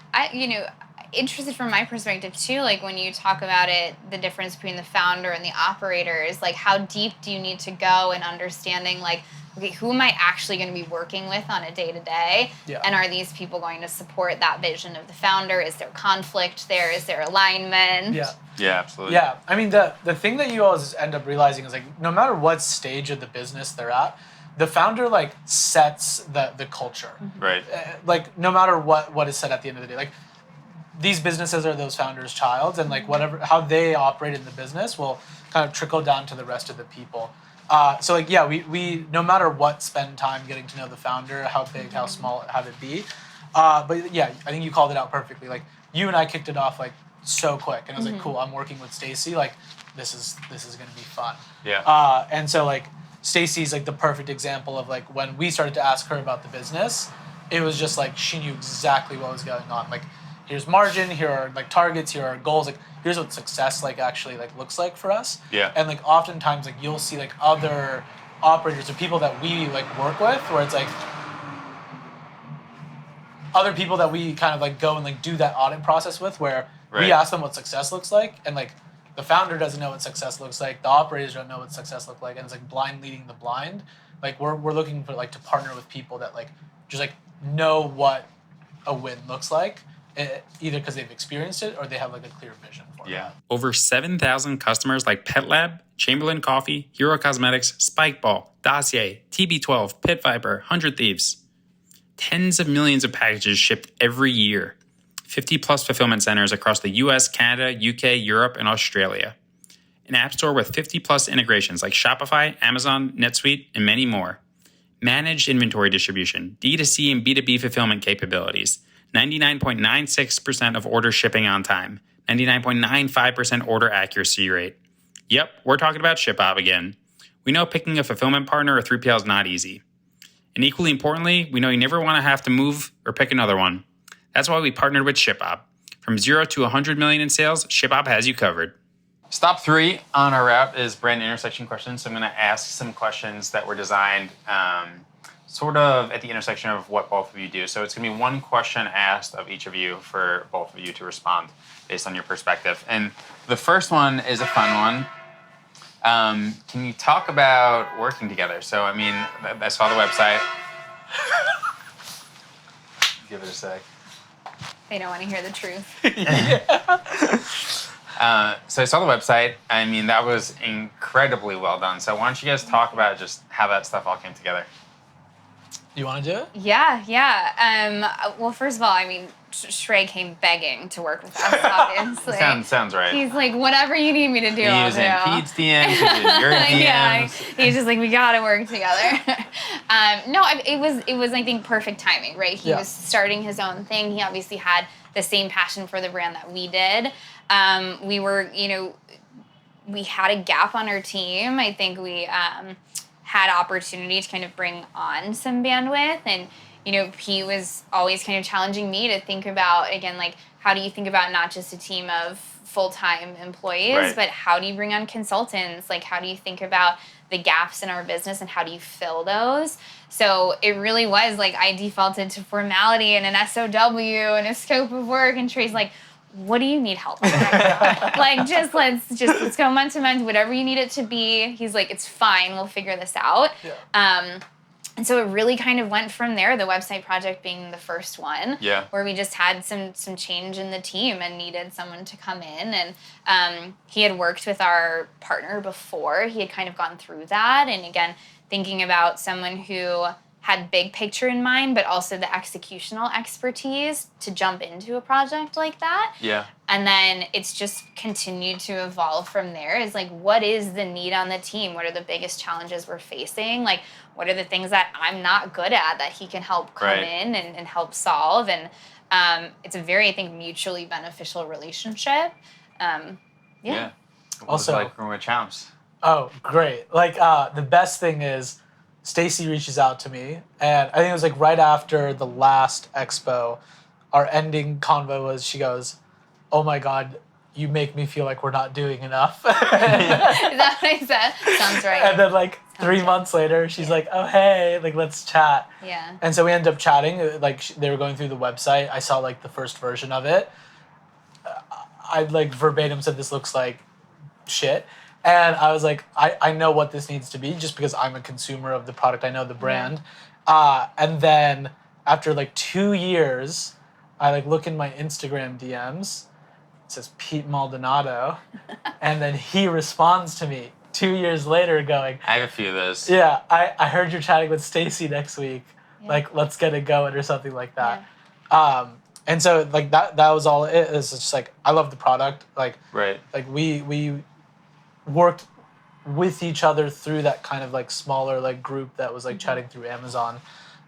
interested from my perspective too, like when you talk about it, the difference between the founder and the operators, like how deep do you need to go in understanding like, okay, who am I actually going to be working with on a day-to-day? Yeah. And are these people going to support that vision of the founder? Is there conflict there? Is there alignment? Yeah. Yeah, absolutely. Yeah. I mean, the thing that you always end up realizing is like, no matter what stage of the business they're at, the founder like sets the culture. Right. Like no matter what is said at the end of the day, like these businesses are those founders' childs, and like whatever how they operate in the business will kind of trickle down to the rest of the people. So like yeah, we no matter what, spend time getting to know the founder, how big, how small, have it be. But yeah, I think you called it out perfectly. Like you and I kicked it off like so quick, and I was like, cool, I'm working with Stacy. Like this is gonna be fun. Yeah. And so like Stacy's like the perfect example of like when we started to ask her about the business, it was just like she knew exactly what was going on. Like here's margin, here are like targets, here are goals, like here's what success like actually like looks like for us. Yeah. And like oftentimes like you'll see like other operators or people that we like work with where it's like other people that we kind of like go and like do that audit process with where Right. we ask them what success looks like, and like the founder doesn't know what success looks like, the operators don't know what success looks like, and it's like blind leading the blind. Like we're looking for like to partner with people that like just like know what a win looks like, either because they've experienced it or they have like a clear vision for it. Yeah. Over 7,000 customers like Pet Lab, Chamberlain Coffee, Hero Cosmetics, Spikeball, Dossier, TB12, Pit Viper, 100 Thieves. Tens of millions of packages shipped every year. 50 plus fulfillment centers across the US, Canada, UK, Europe, and Australia. An app store with 50 plus integrations like Shopify, Amazon, NetSuite, and many more. Managed inventory distribution, D2C and B2B fulfillment capabilities. 99.96% of orders shipping on time. 99.95% order accuracy rate. Yep, we're talking about ShipHop again. We know picking a fulfillment partner or 3PL is not easy. And equally importantly, we know you never want to have to move or pick another one. That's why we partnered with ShipHop. From 0 to 100 million in sales, ShipHop has you covered. Stop 3 on our route is brand intersection questions. So I'm going to ask some questions that were designed sort of at the intersection of what both of you do. So it's going to be one question asked of each of you for both of you to respond based on your perspective. And the first one is a fun one. Can you talk about working together? So, I mean, I saw the website. Give it a sec. They don't want to hear the truth. So I saw the website. I mean, that was incredibly well done. So why don't you guys talk about just how that stuff all came together? You want to do it? Yeah. Well, first of all, I mean, Shray came begging to work with us, obviously. Sounds right. He's like, whatever you need me to do, I'll He was do. in Pete's DMs, he was in your DMs. Yeah, he's just like, we gotta work together. No, it was I think perfect timing, right? He was starting his own thing. He obviously had the same passion for the brand that we did. We were, we had a gap on our team. I think we had opportunity to kind of bring on some bandwidth, and he was always kind of challenging me to think about, again, like, how do you think about not just a team of full-time employees, Right. but how do you bring on consultants? Like, how do you think about the gaps in our business and how do you fill those? So it really was like I defaulted to formality and an SOW and a scope of work, and Shray's like, what do you need help with right now? Like, let's go month to month, whatever you need it to be. He's like, it's fine, we'll figure this out. Yeah. And so it really kind of went from there, the website project being the first one, where we just had some change in the team and needed someone to come in. And he had worked with our partner before. He had kind of gone through that. And again, thinking about someone who had big picture in mind, but also the executional expertise to jump into a project like that. Yeah. And then it's just continued to evolve from there. Is like, what is the need on the team? What are the biggest challenges we're facing? Like, what are the things that I'm not good at that he can help come in and help solve? And it's a very, I think, mutually beneficial relationship. What Also, was it like working with Chomps? Oh, great. Like, the best thing is Stacy reaches out to me, and I think it was like right after the last expo, our ending convo was, she goes, oh my God, you make me feel like we're not doing enough. Is that what I said? Sounds right. And then like 3 months later, she's like, oh, hey, like, let's chat. Yeah. And so we ended up chatting. Like, they were going through the website. I saw like the first version of it. I like verbatim said, this looks like shit. And I was like, I know what this needs to be just because I'm a consumer of the product. I know the brand. And then after like 2 years, I like look in my Instagram DMs. It says Pete Maldonado. And then he responds to me 2 years later going, I have a few of those. yeah, I heard you're chatting with Stacy next week. Yeah. Like, let's get it going or something like that. Yeah. And so like that was all it is. It's just like, I love the product. Like, like we worked with each other through that kind of like smaller like group that was like chatting through Amazon.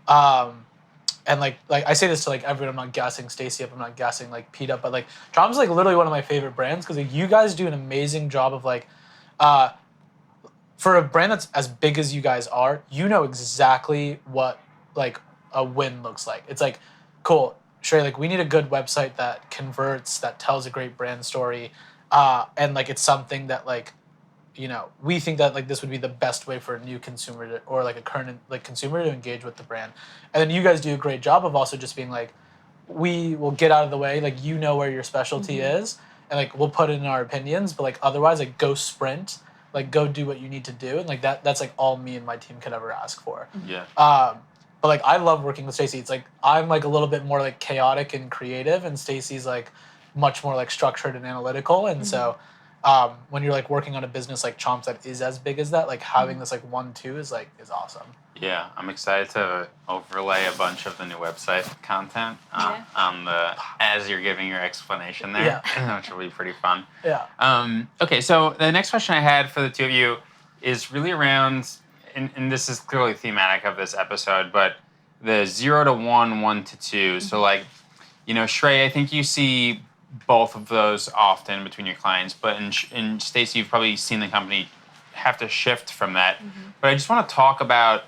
And like I say this to like everyone, I'm not gassing Stacy up, I'm not gassing like Pete up, but like Chomps is like literally one of my favorite brands because like you guys do an amazing job of like for a brand that's as big as you guys are, you know exactly what like a win looks like. It's like, cool, Shray, like we need a good website that converts, that tells a great brand story, and like it's something that like, we think that like this would be the best way for a new consumer to, or like a current like consumer to engage with the brand. And then you guys do a great job of also just being like, we will get out of the way, like where your specialty is, and like we'll put it in our opinions, but like otherwise like go sprint, like go do what you need to do, and like that's like all me and my team could ever ask for. Yeah. But like I love working with Stacy. It's like I'm like a little bit more like chaotic and creative, and Stacy's like much more like structured and analytical, and so when you're like working on a business like Chomps that is as big as that, like having this like 1-2 is awesome. Yeah, I'm excited to overlay a bunch of the new website content on the as you're giving your explanation there, which will be pretty fun. Yeah. Okay, so the next question I had for the two of you is really around, and this is clearly thematic of this episode, but the 0 to 1, 1 to 2. So like, Shray, I think you see both of those often between your clients, but in Stacy, you've probably seen the company have to shift from that. But I just want to talk about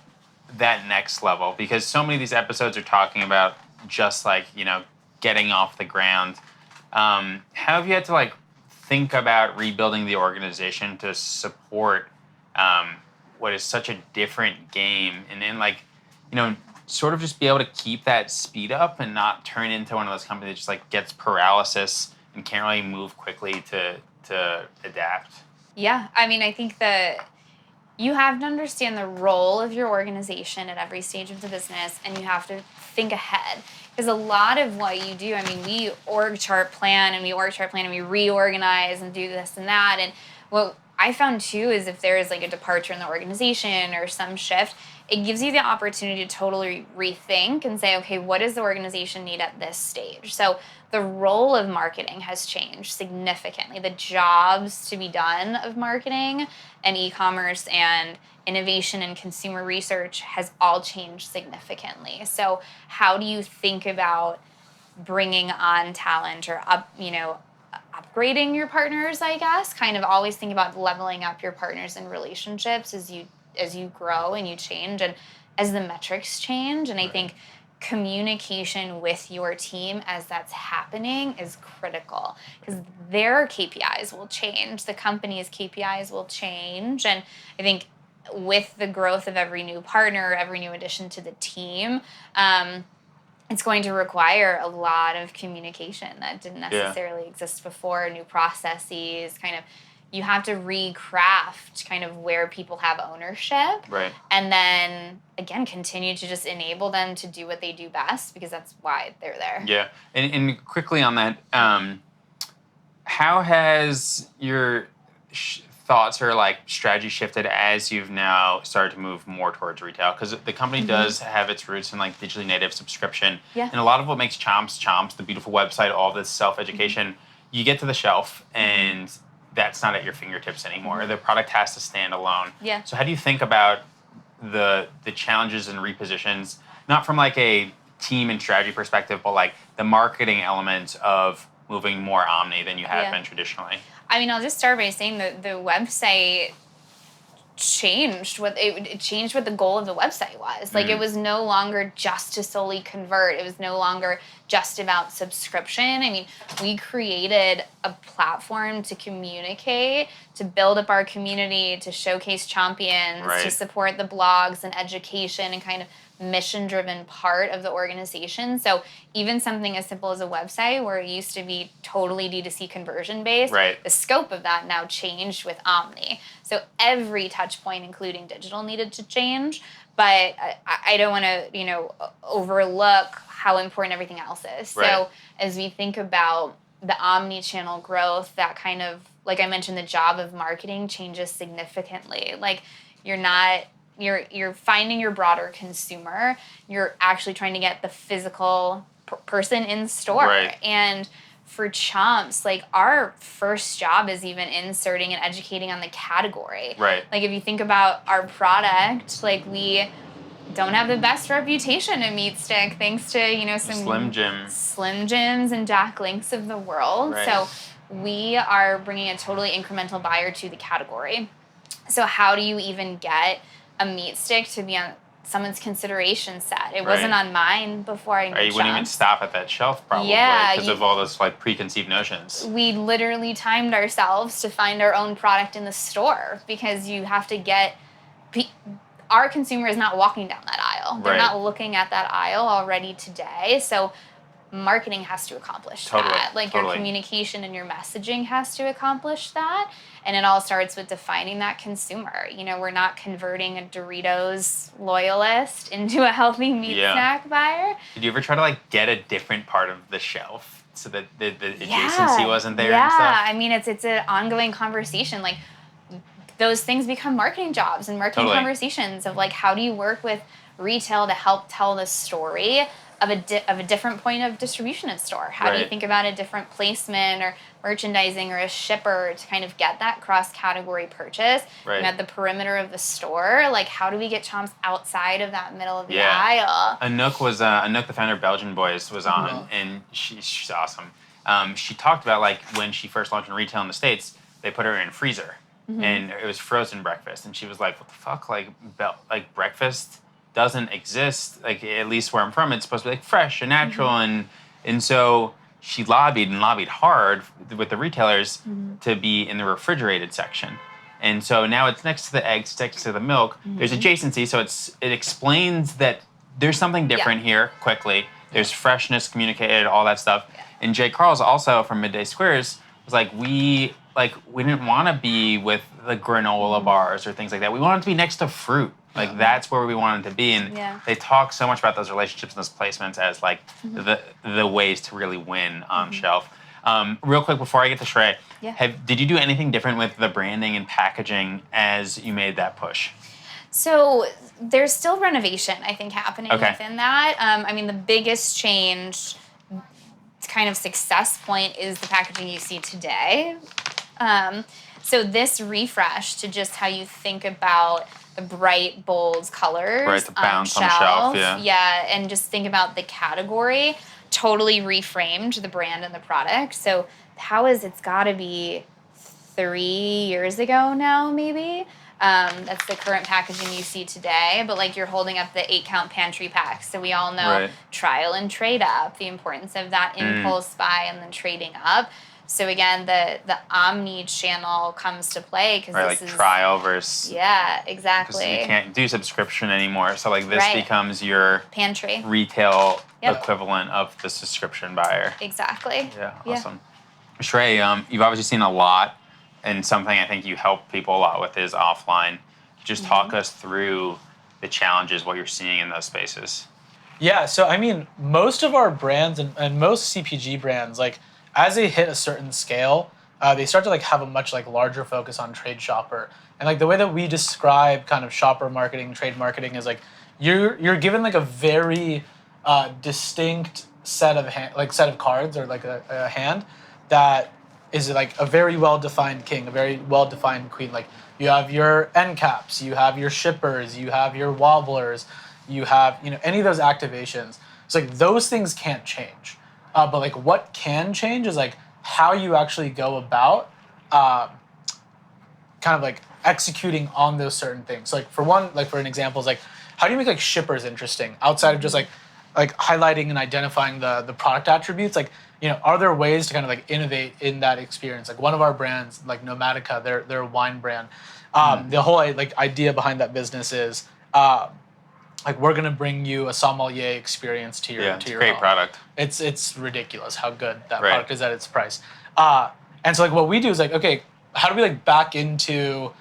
that next level because so many of these episodes are talking about just like, getting off the ground. How have you had to like think about rebuilding the organization to support what is such a different game, and then like, sort of just be able to keep that speed up and not turn into one of those companies that just like gets paralysis and can't really move quickly to adapt? Yeah, I mean, I think that you have to understand the role of your organization at every stage of the business, and you have to think ahead. Because a lot of what you do, I mean, we org chart plan and we reorganize and do this and that. And what I found too is if there is like a departure in the organization or some shift, it gives you the opportunity to totally rethink and say, okay, what does the organization need at this stage? So the role of marketing has changed significantly. The jobs to be done of marketing and e-commerce and innovation and consumer research has all changed significantly. So how do you think about bringing on talent or upgrading your partners, I guess, kind of always think about leveling up your partners and relationships as you grow and you change and as the metrics change. And I think communication with your team as that's happening is critical because their KPIs will change, the company's KPIs will change. And I think with the growth of every new partner, every new addition to the team, it's going to require a lot of communication that didn't necessarily exist before, new processes, kind of you have to recraft kind of where people have ownership. Right. And then, again, continue to just enable them to do what they do best because that's why they're there. Yeah. And quickly on that, how has your thoughts or like strategy shifted as you've now started to move more towards retail? Because the company does have its roots in like digitally native subscription. Yeah. And a lot of what makes Chomps, the beautiful website, all this self-education, you get to the shelf and that's not at your fingertips anymore. The product has to stand alone. Yeah. So how do you think about the challenges and repositions, not from like a team and strategy perspective, but like the marketing elements of moving more omni than you have been traditionally? I mean, I'll just start by saying that the website changed it changed what the goal of the website was. Like it was no longer just to solely convert. It was no longer just about subscription. I mean, we created a platform to communicate, to build up our community, to showcase champions, to support the blogs and education and kind of mission-driven part of the organization. So even something as simple as a website where it used to be totally D2C conversion-based, the scope of that now changed with Omni. So every touch point, including digital, needed to change. But I don't want to, overlook how important everything else is. So as we think about the omni-channel growth, that kind of, like I mentioned, the job of marketing changes significantly. Like you're finding your broader consumer. You're actually trying to get the physical person in store. And for Chomps, like our first job is even inserting and educating on the category. Like if you think about our product, like we don't have the best reputation in meat stick thanks to, some Slim Jims and Jack Links of the world. So we are bringing a totally incremental buyer to the category. So how do you even get a meat stick to be on someone's consideration set? It wasn't on mine before I knew You wouldn't even stop at that shelf probably because of all those like preconceived notions. We literally timed ourselves to find our own product in the store because you have to get our consumer is not walking down that aisle. They're not looking at that aisle already today. So marketing has to accomplish that. Like your communication and your messaging has to accomplish that. And it all starts with defining that consumer. We're not converting a Doritos loyalist into a healthy meat snack buyer. Did you ever try to like get a different part of the shelf so that the adjacency wasn't there and stuff? Yeah, I mean, it's an ongoing conversation. Like those things become marketing jobs and marketing conversations of like, how do you work with retail to help tell the story of a different point of distribution in store? How do you think about a different placement or merchandising or a shipper to kind of get that cross-category purchase at the perimeter of the store? Like, how do we get Chomps outside of that middle of the aisle? Anouk, the founder of Belgian Boys, was on, and she's awesome. She talked about like when she first launched in retail in the States, they put her in a freezer, and it was frozen breakfast, and she was like, "What the fuck? Like breakfast doesn't exist, like at least where I'm from, it's supposed to be like fresh and natural." And so she lobbied hard with the retailers to be in the refrigerated section. And so now it's next to the eggs, next to the milk. There's adjacency, so it explains that there's something different here quickly. There's freshness communicated, all that stuff. And Jay Carl's also from Midday Squares was like, we didn't want to be with the granola bars or things like that. We wanted to be next to fruit. Like that's where we wanted to be, and they talk so much about those relationships and those placements as like the ways to really win on shelf. Real quick before I get to Shray, Yeah. did you do anything different with the branding and packaging as you made that push? So there's still renovation, I think, happening Okay. within that. I mean, the biggest change, kind of success point, is the packaging you see today. So this refresh to just how you think about the bright, bold colors Right, the bounce on the shelf, yeah. Yeah, and just think about the category, totally reframed the brand and the product. So it's got to be 3 years ago now, maybe. That's the current packaging you see today. But like, you're holding up the 8-count pantry packs. So we all know Right. trial and trade up, the importance of that impulse buy and then trading up. So again, the omni channel comes to play because Right, this like is trial versus... yeah, Because exactly. you can't do subscription anymore. So like this Right. becomes your Pantry. retail Yep. equivalent of the subscription buyer. Exactly. Yeah, awesome. Shray, you've obviously seen a lot, and something I think you help people a lot with is offline. Just talk us through the challenges, what you're seeing in those spaces. Yeah, so I mean, most of our brands and most CPG brands, like as they hit a certain scale, they start to like have a much like larger focus on trade shopper. And like the way that we describe kind of shopper marketing, trade marketing is like you're given like a very distinct set of cards or like a hand that is like a very well defined king, a very well defined queen. Like you have your end caps, you have your shippers, you have your wobblers, you have any of those activations. It's like those things can't change, but like what can change is like how you actually go about kind of like executing on those certain things. Like for an example is like how do you make like shippers interesting outside of just like highlighting and identifying the product attributes? Like are there ways to kind of like innovate in that experience? Like one of our brands, like Nomatica, they're a wine brand. The whole like idea behind that business is like we're gonna bring you a sommelier experience to your It's a your great home. product. It's ridiculous how good that Right. product is at its price. And so like what we do is like, okay, how do we like back into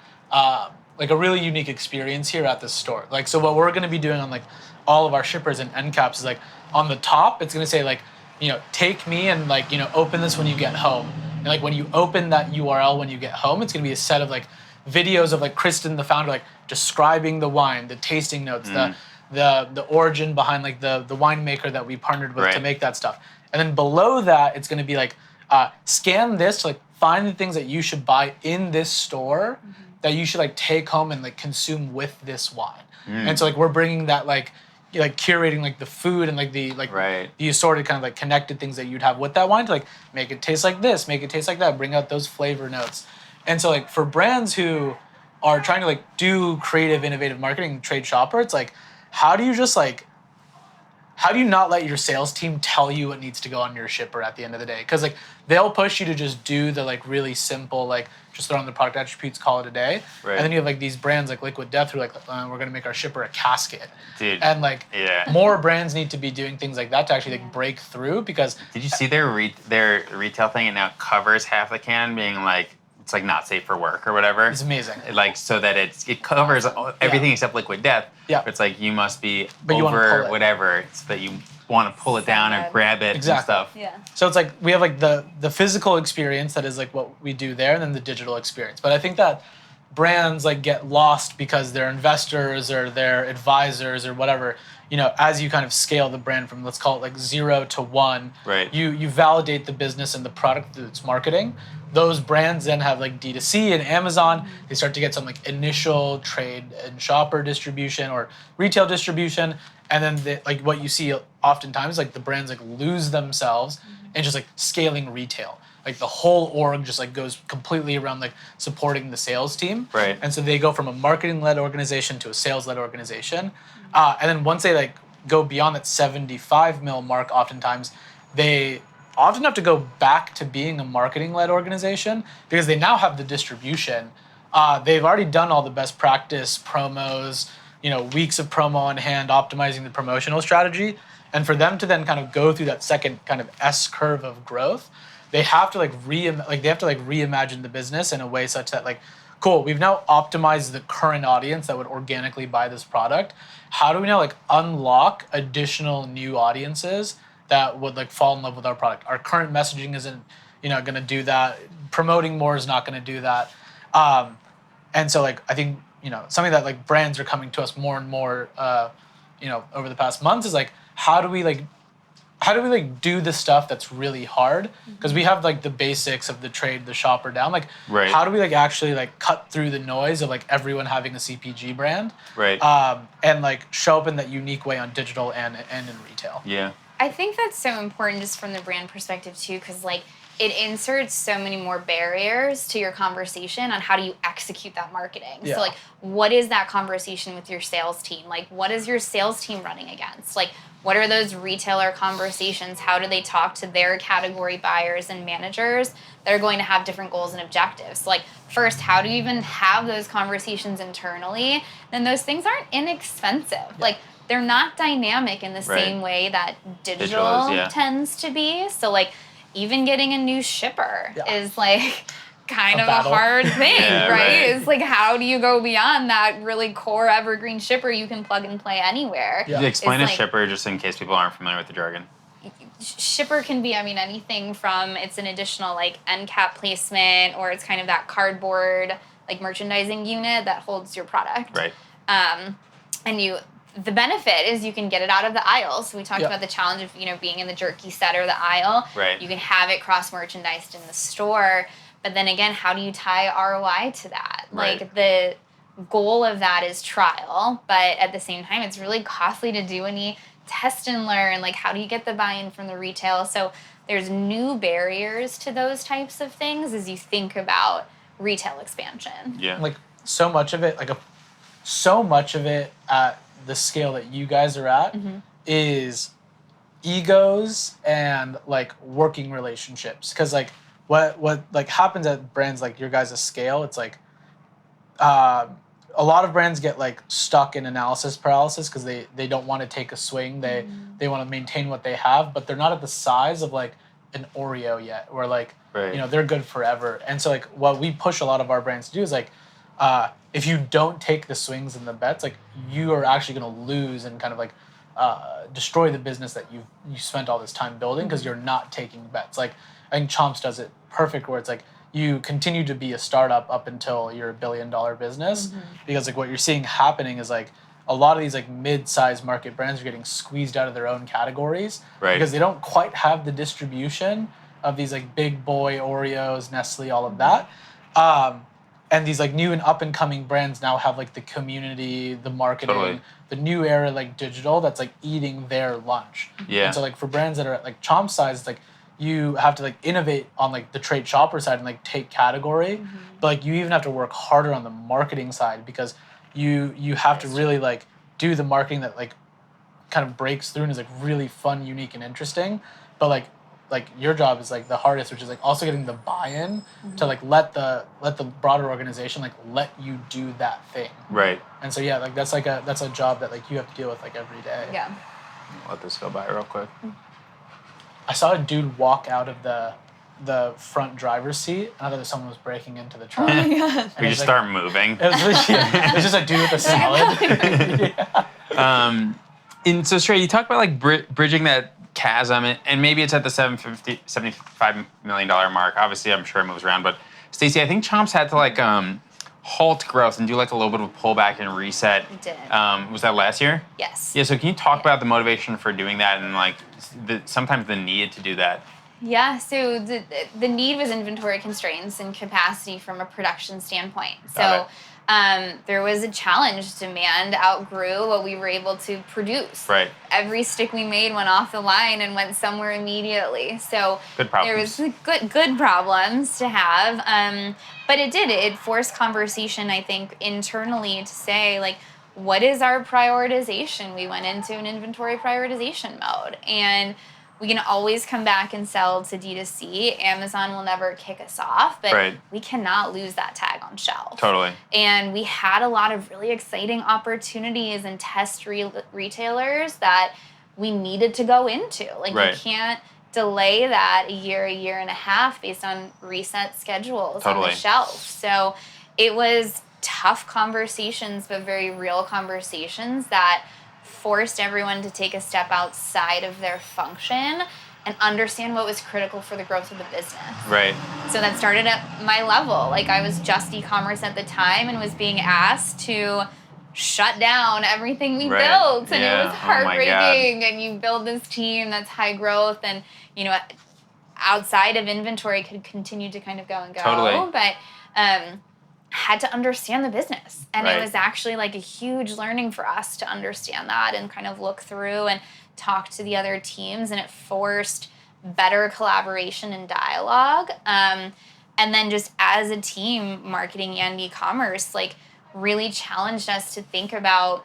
like a really unique experience here at this store? Like so what we're gonna be doing on like all of our shippers and end caps is like on the top it's gonna say like take me and like open this when you get home. And like when you open that URL when you get home, it's gonna be a set of like videos of like Kristen, the founder, like describing the wine, the tasting notes, the origin behind like the winemaker that we partnered with to Right. make that stuff. And then below that, it's going to be like scan this to like find the things that you should buy in this store that you should like take home and like consume with this wine. And so like we're bringing that like curating like the food and like the Right. the assorted kind of like connected things that you'd have with that wine to like make it taste like this, make it taste like that, bring out those flavor notes. And so like for brands who are trying to like do creative, innovative marketing, trade shopper, it's like how do you not let your sales team tell you what needs to go on your shipper at the end of the day? Because like they'll push you to just do the like really simple like just throw in the product attributes, call it a day. Right. And then you have like these brands like Liquid Death who are like we're gonna make our shipper a casket. Dude. And like Yeah. more brands need to be doing things like that to actually like break through because Did you see their retail thing? It now covers half the can, being like it's like not safe for work or whatever. it's amazing. Like so that it covers everything except Liquid Death. Yeah. But it's like you must be But you wanna pull over it. whatever. It's that you want to pull it down or good. grab it Exactly. and stuff. Yeah. So it's like we have like the physical experience that is like what we do there, and then the digital experience. But I think that brands like get lost because their investors or their advisors or whatever, as you kind of scale the brand from let's call it like 0 to 1, Right. You validate the business and the product that it's marketing. Those brands then have like D2C and Amazon. They start to get some like initial trade and shopper distribution or retail distribution. And then like what you see oftentimes like the brands like lose themselves and just like scaling retail. Like the whole org just like goes completely around like supporting the sales team. Right. And so they go from a marketing-led organization to a sales-led organization. And then once they like go beyond that 75 mil mark, oftentimes they often have to go back to being a marketing-led organization because they now have the distribution. They've already done all the best practice promos, weeks of promo on hand, optimizing the promotional strategy. And for them to then kind of go through that second kind of S curve of growth, they have to reimagine the business in a way such that like, cool, we've now optimized the current audience that would organically buy this product. How do we now like unlock additional new audiences that would like fall in love with our product? Our current messaging isn't going to do that. Promoting more is not going to do that. And so like I think something that like brands are coming to us more and more over the past months is like how do we do the stuff that's really hard, because we have like the basics of the trade, the shopper down, like Right. how do we like actually like cut through the noise of like everyone having a CPG brand, Right. and like show up in that unique way on digital and in retail. Yeah. I think that's so important just from the brand perspective too, because like it inserts so many more barriers to your conversation on how do you execute that marketing. Yeah. So like, what is that conversation with your sales team? Like, what is your sales team running against? Like, what are those retailer conversations? How do they talk to their category buyers and managers that are going to have different goals and objectives? So like, first, how do you even have those conversations internally? Then those things aren't inexpensive. Yeah. Like, they're not dynamic in the same way that digital is, tends to be. So like, even getting a new shipper is like kind of battle. a hard thing, Yeah, right? right? It's like, how do you go beyond that really core evergreen shipper you can plug and play anywhere? Yeah. Explain a It's like- shipper just in case people aren't familiar with the jargon. Shipper can be, I mean, anything from it's an additional like end cap placement, or it's kind of that cardboard like merchandising unit that holds your product. Right. And the benefit is you can get it out of the aisle. So we talked Yep. about the challenge of being in the jerky set or the aisle. Right. You can have it cross merchandised in the store, but then again, how do you tie ROI to that? Right. Like the goal of that is trial, but at the same time, it's really costly to do any test and learn. Like, how do you get the buy-in from the retail? So there's new barriers to those types of things as you think about retail expansion. Yeah. Like so much of it at the scale that you guys are at is egos and like working relationships, because like what like happens at brands like your guys' scale, it's like a lot of brands get like stuck in analysis paralysis because they don't want to take a swing. They want to maintain what they have, but they're not at the size of like an Oreo yet, where like Right. they're good forever. And so like what we push a lot of our brands to do is like if you don't take the swings and the bets, like you are actually going to lose and kind of like destroy the business that you spent all this time building, because you're not taking bets. Like I think Chomps does it perfect, where it's like you continue to be a startup up until you're $1 billion business, because like what you're seeing happening is like a lot of these like mid-sized market brands are getting squeezed out of their own categories, Right. because they don't quite have the distribution of these like big boy Oreos, Nestle, all of that. And these like new and up and coming brands now have like the community, the marketing, Totally. the new era like digital that's like eating their lunch. Yeah. And so like for brands that are at like Chomp size, it's like you have to like innovate on like the trade shopper side and like take category, but like you even have to work harder on the marketing side, because you have to really like do the marketing that like kind of breaks through and is like really fun, unique, and interesting. But like your job is like the hardest, which is like also getting the buy-in to like let the broader organization like let you do that thing. Right. And so yeah, like that's a job that like you have to deal with like every day. Yeah. Let this go by real quick. I saw a dude walk out of the front driver's seat, and I thought that someone was breaking into the truck. God. We it just was, like, start moving. It was just a dude with a salad. And so, Shray, you talked about like bridging that chasm, and maybe it's at the $75 million mark. Obviously, I'm sure it moves around, but Stacey, I think Chomps had to like halt growth and do like a little bit of a pullback and reset. It did. Was that last year? Yes. Yeah. So can you talk about the motivation for doing that and like sometimes the need to do that? Yeah, so the need was inventory constraints and capacity from a production standpoint. So there was a challenge. Demand outgrew what we were able to produce. Right. Every stick we made went off the line and went somewhere immediately. So Good problems. there was good problems to have. But it forced conversation, I think, internally to say, like, what is our prioritization? We went into an inventory prioritization mode. And we can always come back and sell to D2C. Amazon will never kick us off, but we cannot lose that tag on shelf. Totally. And we had a lot of really exciting opportunities and test retailers that we needed to go into. Like, you can't delay that a year and a half based on reset schedules on the shelf. So it was tough conversations, but very real conversations that forced everyone to take a step outside of their function and understand what was critical for the growth of the business. Right. So that started at my level. Like I was just e-commerce at the time and was being asked to shut down everything we Right. built, and Yeah. it was Oh my God. heartbreaking. And you build this team that's high growth, and outside of inventory could continue to kind of go and go. Totally. But had to understand the business, and Right. it was actually like a huge learning for us to understand that and kind of look through and talk to the other teams, and it forced better collaboration and dialogue. And then just as a team, marketing and e-commerce, like really challenged us to think about,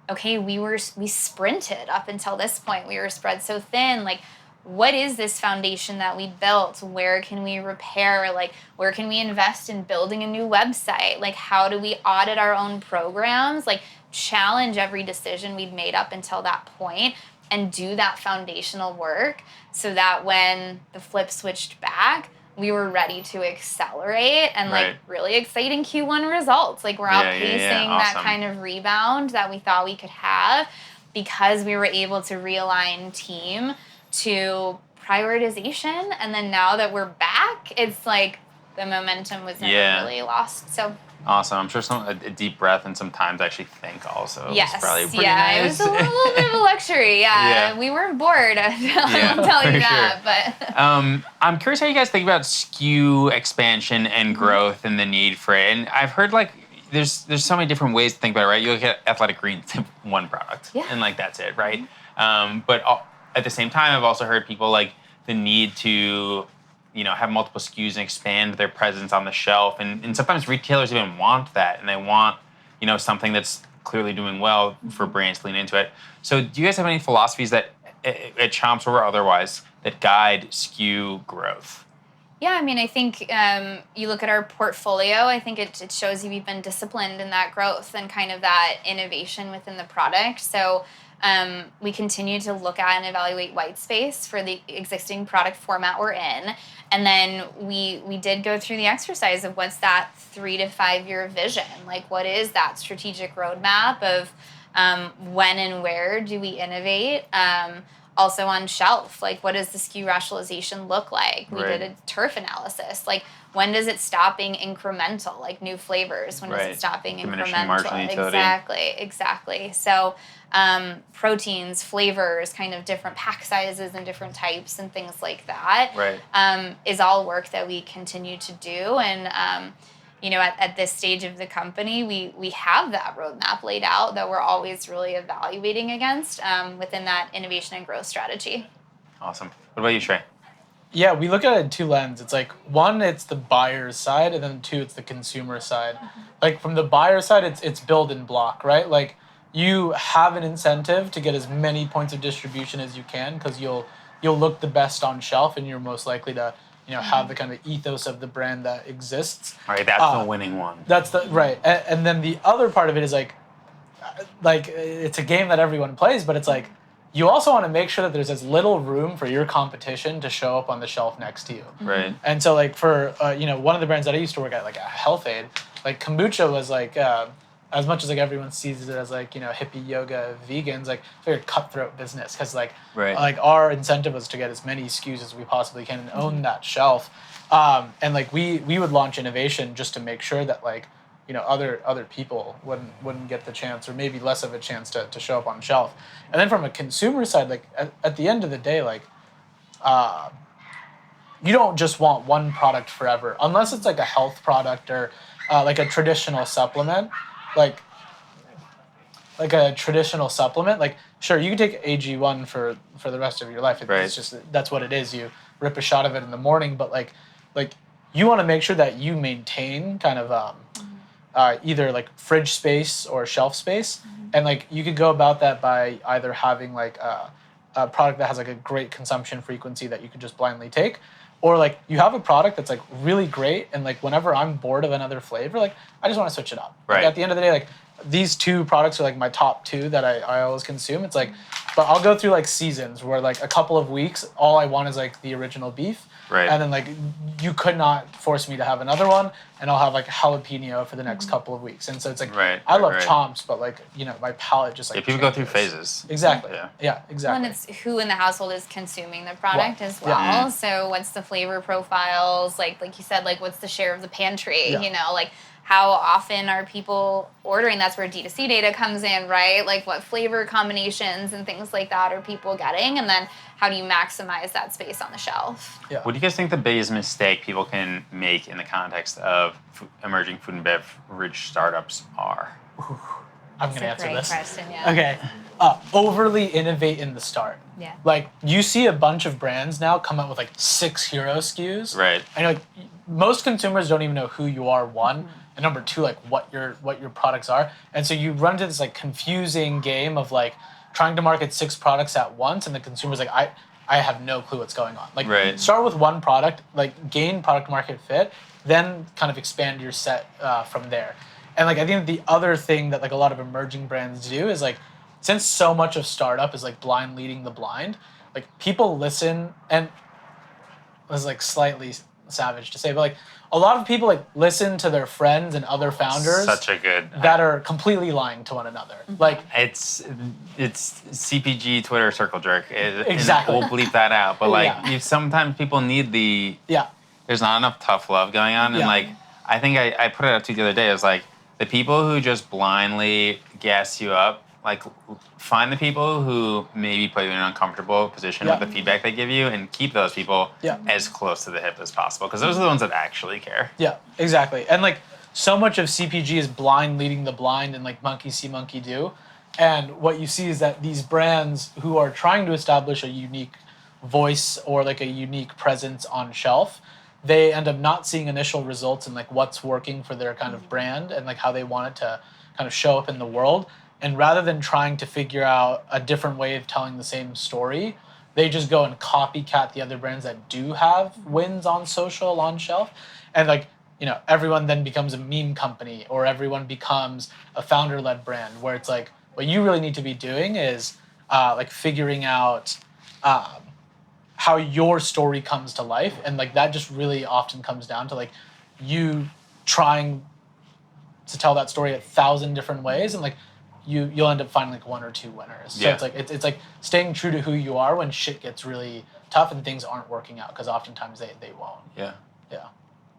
okay, we sprinted up until this point. We were spread so thin. Like, what is this foundation that we built? Where can we repair? Like, where can we invest in building a new website? Like, how do we audit our own programs? Like, challenge every decision we'd made up until that point and do that foundational work so that when the flip switched back, we were ready to accelerate and like Right. really exciting Q1 results. Like we're outpacing that Awesome. kind of rebound that we thought we could have because we were able to realign team to prioritization. And then now that we're back, it's like the momentum was never really lost. So Awesome. I'm sure a deep breath and some time to actually think also. yes, Was probably pretty yeah, nice. it was a little bit of a luxury. Yeah, Yeah. we weren't bored. I'll tell for you that. sure. But I'm curious how you guys think about SKU expansion and growth and the need for it. And I've heard like there's so many different ways to think about it, right? You look at Athletic Greens, one product, Yeah. and like that's it, right? But at the same time, I've also heard people like the need to have multiple SKUs and expand their presence on the shelf. And sometimes retailers even want that, and they want, something that's clearly doing well for brands to lean into it. So do you guys have any philosophies that at Chomps or otherwise that guide SKU growth? yeah, I mean, I think you look at our portfolio, I think it shows you we've been disciplined in that growth and kind of that innovation within the product. So we continue to look at and evaluate white space for the existing product format we're in. And then we did go through the exercise of what's that 3 to 5 year vision? Like, what is that strategic roadmap of when and where do we innovate? Also on shelf, like what does the SKU rationalization look like? We did a turf analysis. Like when does it stop being incremental, like new flavors? When does it stop being Diminishing incremental? marginal utility. Exactly. So proteins, flavors, kind of different pack sizes and different types and things like that is all work that we continue to do. And at this stage of the company, we have that roadmap laid out that we're always really evaluating against within that innovation and growth strategy. Awesome. What about you, Shray? Yeah, we look at it in two lenses. It's like, one, it's the buyer's side, and then two, it's the consumer side. Like from the buyer side, it's build and block, right? Like you have an incentive to get as many points of distribution as you can because you'll look the best on shelf, and you're most likely to have the kind of ethos of the brand that exists. All right, that's the winning one. That's the right, and then the other part of it is like it's a game that everyone plays, but it's like you also want to make sure that there's as little room for your competition to show up on the shelf next to you. Right. And so like for one of the brands that I used to work at, like a Health Aid, like kombucha was like as much as like everyone sees it as like hippie yoga vegans, like it's a very cutthroat business because like our incentive was to get as many SKUs as we possibly can and own that shelf. And like we would launch innovation just to make sure that like other people wouldn't get the chance, or maybe less of a chance to show up on shelf. And then from a consumer side, like at the end of the day, like you don't just want one product forever, unless it's like a health product or like a traditional supplement, like a traditional supplement. Like sure, you can take AG1 for the rest of your life. It's just that's what it is. You rip a shot of it in the morning, but like you want to make sure that you maintain kind of either like fridge space or shelf space. And like you could go about that by either having like a product that has like a great consumption frequency that you could just blindly take, or like you have a product that's like really great, and like whenever I'm bored of another flavor, like I just want to switch it up. Like, at the end of the day, like these two products are like my top two that I always consume. It's like but I'll go through like seasons where like a couple of weeks, all I want is like the original beef. Right. And then like you could not force me to have another one, and I'll have like jalapeno for the next couple of weeks. And so it's like Right, I love right. Chomps, but like my palate just like People go through changes. phases. Exactly. Yeah. Yeah. Exactly. Well, and it's who in the household is consuming the product as Yeah. well. So what's the flavor profiles? Like you said, like what's the share of the pantry? Yeah. You know, like how often are people ordering? That's where D2C data comes in, right? Like what flavor combinations and things like that are people getting? And then how do you maximize that space on the shelf? Yeah. What do you guys think the biggest mistake people can make in the context of emerging food and beverage startups are? I'm gonna That's a answer great this. question, yeah. Okay. Overly innovate in the start. Yeah. Like you see a bunch of brands now come out with like 6 hero SKUs. Right. And like most consumers don't even know who you are, one, and number two, like what your products are. And so you run into this like confusing game of like trying to market 6 products at once, and the consumer's like, I have no clue what's going on. Like Right. start with one product, like gain product market fit, then kind of expand your set from there. And like I think the other thing that like a lot of emerging brands do is like, since so much of startup is like blind leading the blind, like people listen, and this is like slightly savage to say, but like a lot of people like listen to their friends and other founders Such a good. that are completely lying to one another. Like It's CPG Twitter circle jerk. Exactly. And we'll bleep that out. But like, Yeah. sometimes people need the. yeah, There's not enough tough love going on, and Yeah. like I think I put it up to you the other day. It was like the people who just blindly gas you up. Like find the people who maybe put you in an uncomfortable position Yeah. with the feedback they give you, and keep those people Yeah. as close to the hip as possible, because those are the ones that actually care. yeah, exactly. And like so much of CPG is blind leading the blind, and like monkey see, monkey do. And what you see is that these brands who are trying to establish a unique voice or like a unique presence on shelf, they end up not seeing initial results in like what's working for their kind of brand and like how they want it to kind of show up in the world. And rather than trying to figure out a different way of telling the same story, they just go and copycat the other brands that do have wins on social, on shelf. And like, everyone then becomes a meme company, or everyone becomes a founder-led brand, where it's like, what you really need to be doing is like figuring out how your story comes to life. And like that just really often comes down to like you trying to tell that story 1,000 different ways, and like you'll end up finding like 1 or 2 winners. So Yeah. it's like staying true to who you are when shit gets really tough and things aren't working out, because oftentimes they won't. Yeah. Yeah.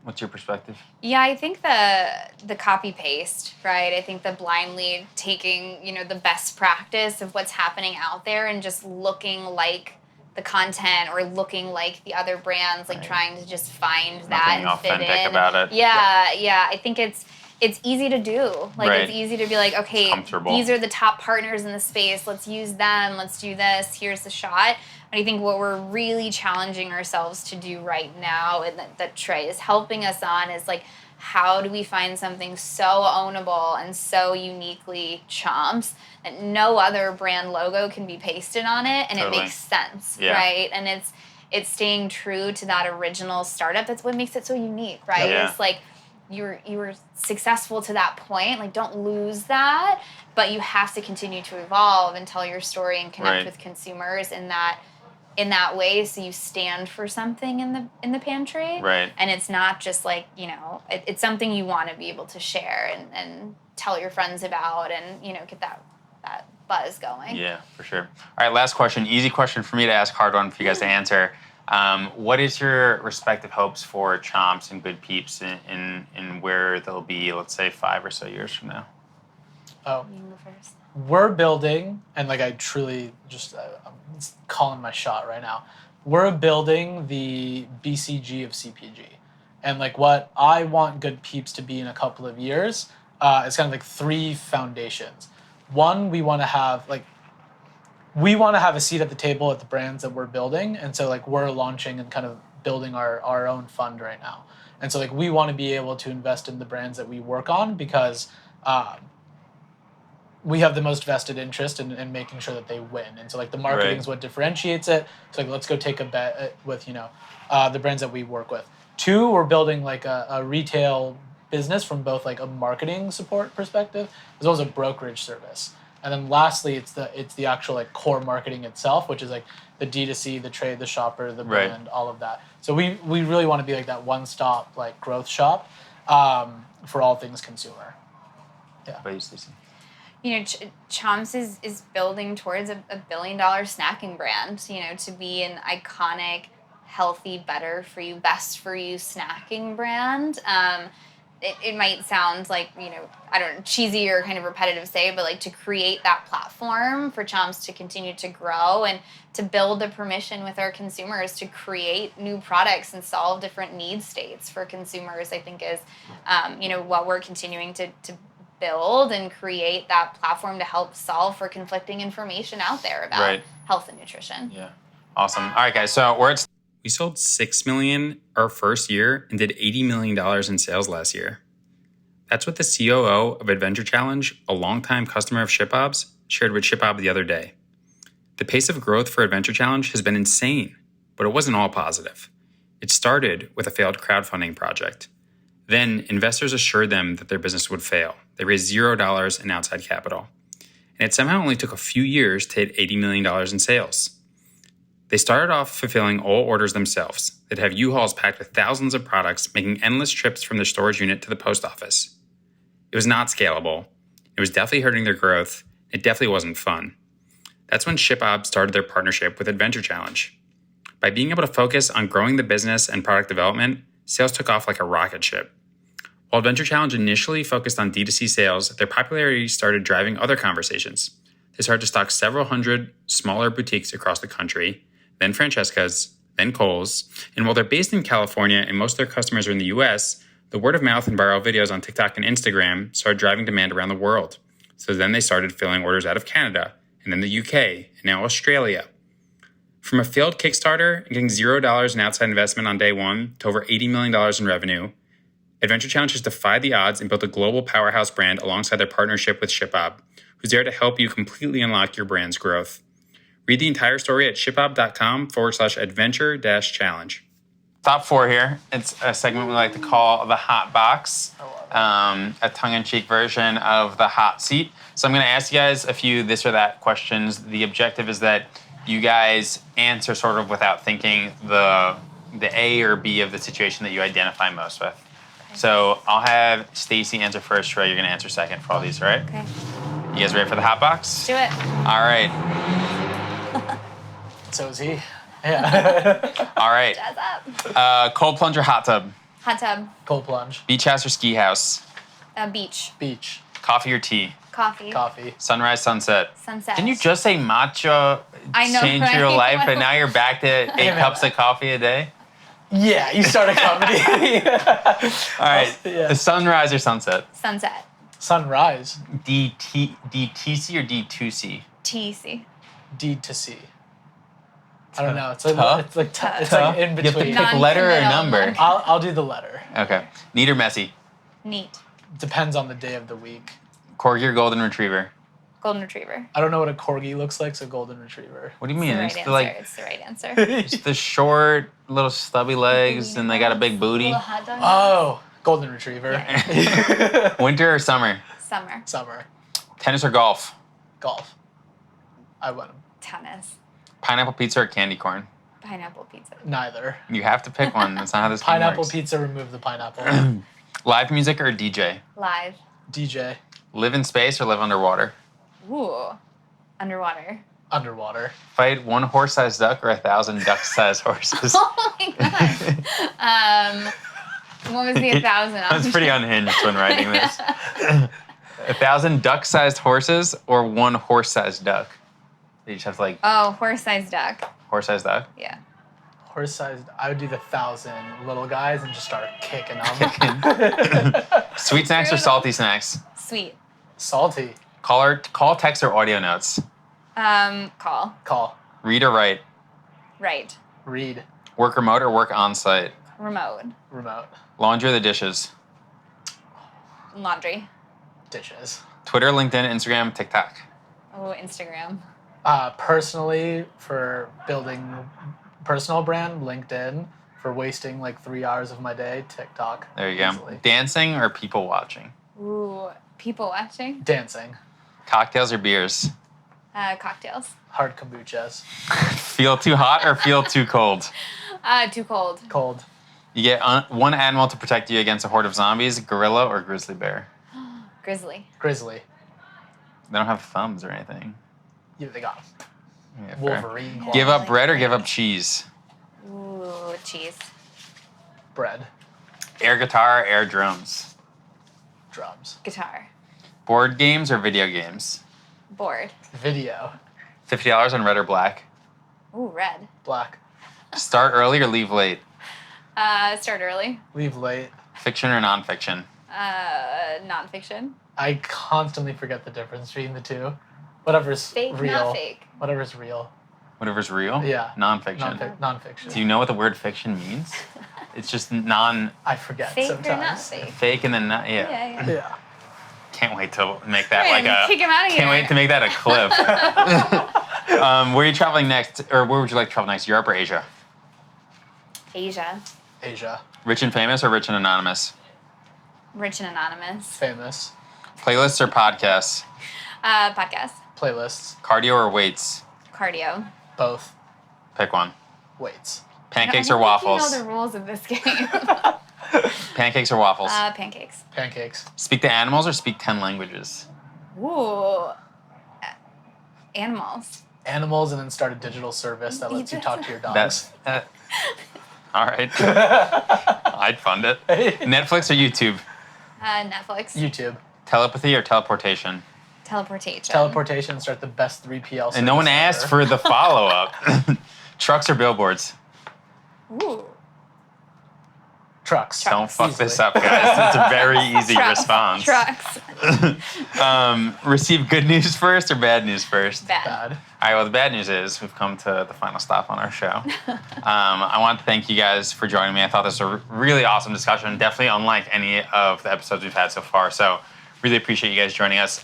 What's your perspective? Yeah, I think the copy paste, right? I think the blindly taking, the best practice of what's happening out there and just looking like the content or looking like the other brands, like Right. trying to just find that Nothing and fit authentic in. about it. Yeah. I think it's easy to do. Like Right. it's easy to be like, okay, comfortable. these are the top partners in the space. Let's use them. Let's do this. Here's the shot. But I think what we're really challenging ourselves to do right now, and that Shray is helping us on, is like, how do we find something so ownable and so uniquely Chomps that no other brand logo can be pasted on it, and Totally. it makes sense, Yeah. right? And it's staying true to that original startup. That's what makes it so unique, right? Yeah. It's like you were successful to that point. Like, don't lose that, but you have to continue to evolve and tell your story and connect Right. with consumers in that way, so you stand for something in the pantry. Right. And it's not just like, it's something you want to be able to share and tell your friends about, and, get that buzz going. Yeah, for sure. All right, last question. Easy question for me to ask, hard one for you guys to answer. What is your respective hopes for Chomps and Good Peeps in where they'll be, let's say, 5 or so years from now? Oh, You can go first. we're building, and like I truly just I'm calling my shot right now. We're building the BCG of CPG, and like what I want Good Peeps to be in a couple of years is kind of like 3 foundations. One, we want to have a seat at the table at the brands that we're building, and so like we're launching and kind of building our own fund right now, and so like we want to be able to invest in the brands that we work on, because we have the most vested interest in making sure that they win. And so like the marketing Right. is what differentiates it. So like, let's go take a bet with, the brands that we work with. 2, we're building like a retail business from both like a marketing support perspective as well as a brokerage service. And then lastly, it's the actual like core marketing itself, which is like the D2C, the trade, the shopper, the Right. brand, all of that. So we really want to be like that one-stop like growth shop for all things consumer. What about you, Stacey? You know, Chomps is building towards a $1 billion snacking brand, you know, to be an iconic, healthy, better for you, best for you snacking brand. It might sound like, you know, I don't know, cheesy or kind of repetitive to say, but like to create that platform for Chomps to continue to grow and to build the permission with our consumers to create new products and solve different need states for consumers, I think is, you know, what we're continuing to build and create that platform to help solve for conflicting information out there about Right. health and nutrition. Yeah. Awesome. All right, guys. So we're at We sold $6 million our first year and did $80 million in sales last year. That's what the COO of Adventure Challenge, a longtime customer of ShipOb's, shared with ShipOb the other day. The pace of growth for Adventure Challenge has been insane, but it wasn't all positive. It started with a failed crowdfunding project. Then investors assured them that their business would fail. They raised $0 in outside capital. And it somehow only took a few years to hit $80 million in sales. They started off fulfilling all orders themselves. They'd have U-Hauls packed with thousands of products, making endless trips from their storage unit to the post office. It was not scalable. It was definitely hurting their growth. It definitely wasn't fun. That's when ShipOb started their partnership with Adventure Challenge. By being able to focus on growing the business and product development, sales took off like a rocket ship. While Adventure Challenge initially focused on D2C sales, their popularity started driving other conversations. They started to stock several hundred smaller boutiques across the country, then Francesca's, then Kohl's. And while they're based in California and most of their customers are in the US, the word of mouth and viral videos on TikTok and Instagram started driving demand around the world. So then they started filling orders out of Canada, and then the UK, and now Australia. From a failed Kickstarter and getting $0 in outside investment on day one to over $80 million in revenue, Adventure Challenge has defied the odds and built a global powerhouse brand alongside their partnership with ShipOb, who's there to help you completely unlock your brand's growth. Read the entire story at shipob.com/adventure-challenge. top 4 here. It's a segment we like to call the Hot Box, a tongue-in-cheek version of the Hot Seat. So I'm going to ask you guys a few this or that questions. The objective is that you guys answer sort of without thinking the A or B of the situation that you identify most with. So I'll have Stacey answer first. Shray, you're going to answer second for all these, all right? Okay. You guys ready for the Hot Box? Do it. All right. So is he. Yeah. All right. Jazz up. Cold plunge or hot tub? Hot tub. Cold plunge. Beach house or ski house? Beach. Beach. Coffee or tea? Coffee. Coffee. Sunrise, sunset? Sunset. Didn't you just say matcha I know, changed your right? life, and now you're back to 8 know cups that. of coffee a day? Yeah, you start a company. All right. Yeah. The sunrise or sunset? Sunset. Sunrise. DTC or D2C? TC. D to C. I don't know. It's like Tuh? it's like Tuh. it's like in You have to between. pick letter or Non-committal. number. I'll do the letter. Okay. Neat or messy? Neat. Depends on the day of the week. Corgi or golden retriever? Golden retriever. I don't know what a corgi looks like, so golden retriever. What do you mean? It's the right answer. It's the right answer. It's the short, little stubby legs, and they got a big booty. Little hot dog. Oh, golden retriever. Yeah. Winter or summer? Summer. Summer. Tennis or golf? Golf. I win. Tennis. Pineapple pizza or candy corn? Pineapple pizza. Neither. You have to pick one. That's not how this game Pineapple works. pizza, remove the pineapple. Live music or DJ? Live. DJ. Live in space or live underwater? Ooh. Underwater. Underwater. Fight one horse-sized duck or 1,000 duck-sized horses? Oh my god. What was the 1,000? I was pretty unhinged when writing this. 1,000 duck-sized horses or one horse-sized duck? You just have to like Oh, horse-sized duck. horse-sized duck. Yeah. Horse-sized. I would do the 1,000 little guys and just start kicking them. Sweet snacks or salty snacks? Sweet. Salty. Call, text, or audio notes? Call. Call. Read or write? Right. Read. Work remote or work on-site? Remote. Remote. Laundry or the dishes? Laundry. Dishes. Twitter, LinkedIn, Instagram, TikTok? Oh, Instagram. Personally, for building personal brand, LinkedIn. For wasting like 3 hours of my day, TikTok. There you go. Easily. Dancing or people watching? Ooh. People watching. Dancing. Cocktails or beers? Cocktails. Hard kombuchas. Feel too hot or feel too cold? Too cold. Cold. You get one animal to protect you against a horde of zombies, gorilla or grizzly bear? Grizzly. Grizzly. They don't have thumbs or anything. Yeah, they got Yeah, fair. Wolverine. Give claws. up bread or give up cheese? Ooh, cheese. Bread. Air guitar or air drums? Drums. Guitar. Board games or video games? Board. Video. $50 on red or black? Ooh, red. Black. Start early or leave late? Start early. Leave late. Fiction or nonfiction? Nonfiction. I constantly forget the difference between the two. Whatever's Fake, real. not fake. Whatever's real. Whatever's real? Yeah. Nonfiction. Nonfiction. Do you know what the word fiction means? It's just I forget Fake sometimes. or not fake? fake and then not. Yeah. Yeah. Yeah. Can't wait to make that Right, like a. kick him out of Can't here. wait to make that a clip. Where are you traveling next, or where would you like to travel next? Europe or Asia? Asia. Asia. Rich and famous or rich and anonymous? Rich and anonymous. Famous. Playlists or podcasts? Podcast. Playlists. Cardio or weights? Cardio. Both. Pick one. Weights. Pancakes I or don't think waffles? You know the rules of this game. Pancakes or waffles? Pancakes. Pancakes. Speak to animals or speak 10 languages? Ooh. Animals. Animals, and then start a digital service that lets you talk to your dogs. That's. All right. I'd fund it. Netflix or YouTube? Netflix. YouTube. Telepathy or teleportation? Teleportation. Teleportation. Start the best 3PL. And no one service asked ever. for the follow up. Trucks or billboards? Ooh. Trucks. Don't fuck Easily. this up, guys. It's a very easy Trucks. response. Trucks. Receive good news first or bad news first? Bad. Bad. All right, well, the bad news is we've come to the final stop on our show. I want to thank you guys for joining me. I thought this was a really awesome discussion, definitely unlike any of the episodes we've had so far. So really appreciate you guys joining us.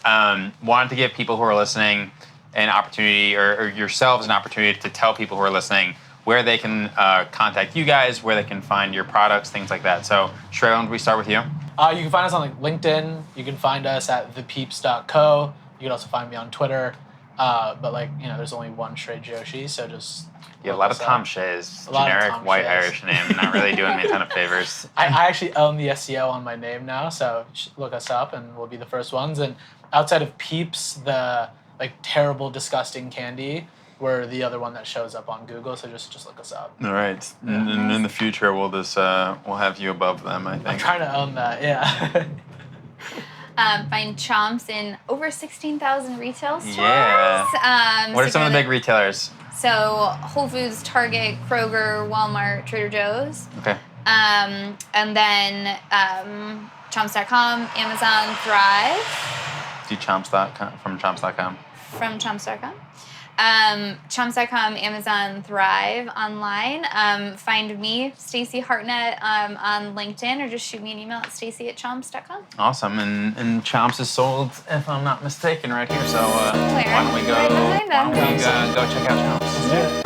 Wanted to give people who are listening an opportunity, or yourselves an opportunity to tell people who are listening where they can contact you guys, where they can find your products, things like that. So Shray, why don't we start with you? You can find us on like LinkedIn. You can find us at thepeeps.co. You can also find me on Twitter. But like, you know, there's only one Shray Joshi, so just Yeah, a look lot us of up. Tom Shays, A lot of generic Tom white Shays. Irish name, not really doing me a ton of favors. I actually own the SEO on my name now, so look us up and we'll be the first ones. And outside of Peeps, the like terrible, disgusting candy, we're the other one that shows up on Google. So just look us up. All right, and in the future we'll just we'll have you above them, I I'm think. trying to own that. Yeah. Find Chomps in over 16,000 retail stores. Yeah. What are some of the big retailers? So Whole Foods, Target, Kroger, Walmart, Trader Joe's. Okay. And then Chomps.com, Amazon, Thrive Do Chomps.com from Chomps.com. from Chomps.com. Chomps.com, Amazon, Thrive online. Find me, Stacey Hartnett, on LinkedIn, or just shoot me an email at stacy@chomps.com. Awesome, and Chomps is sold, if I'm not mistaken, right here. So Where? why don't we go? Right behind Why don't we us. go check out Chomps? Let's do it.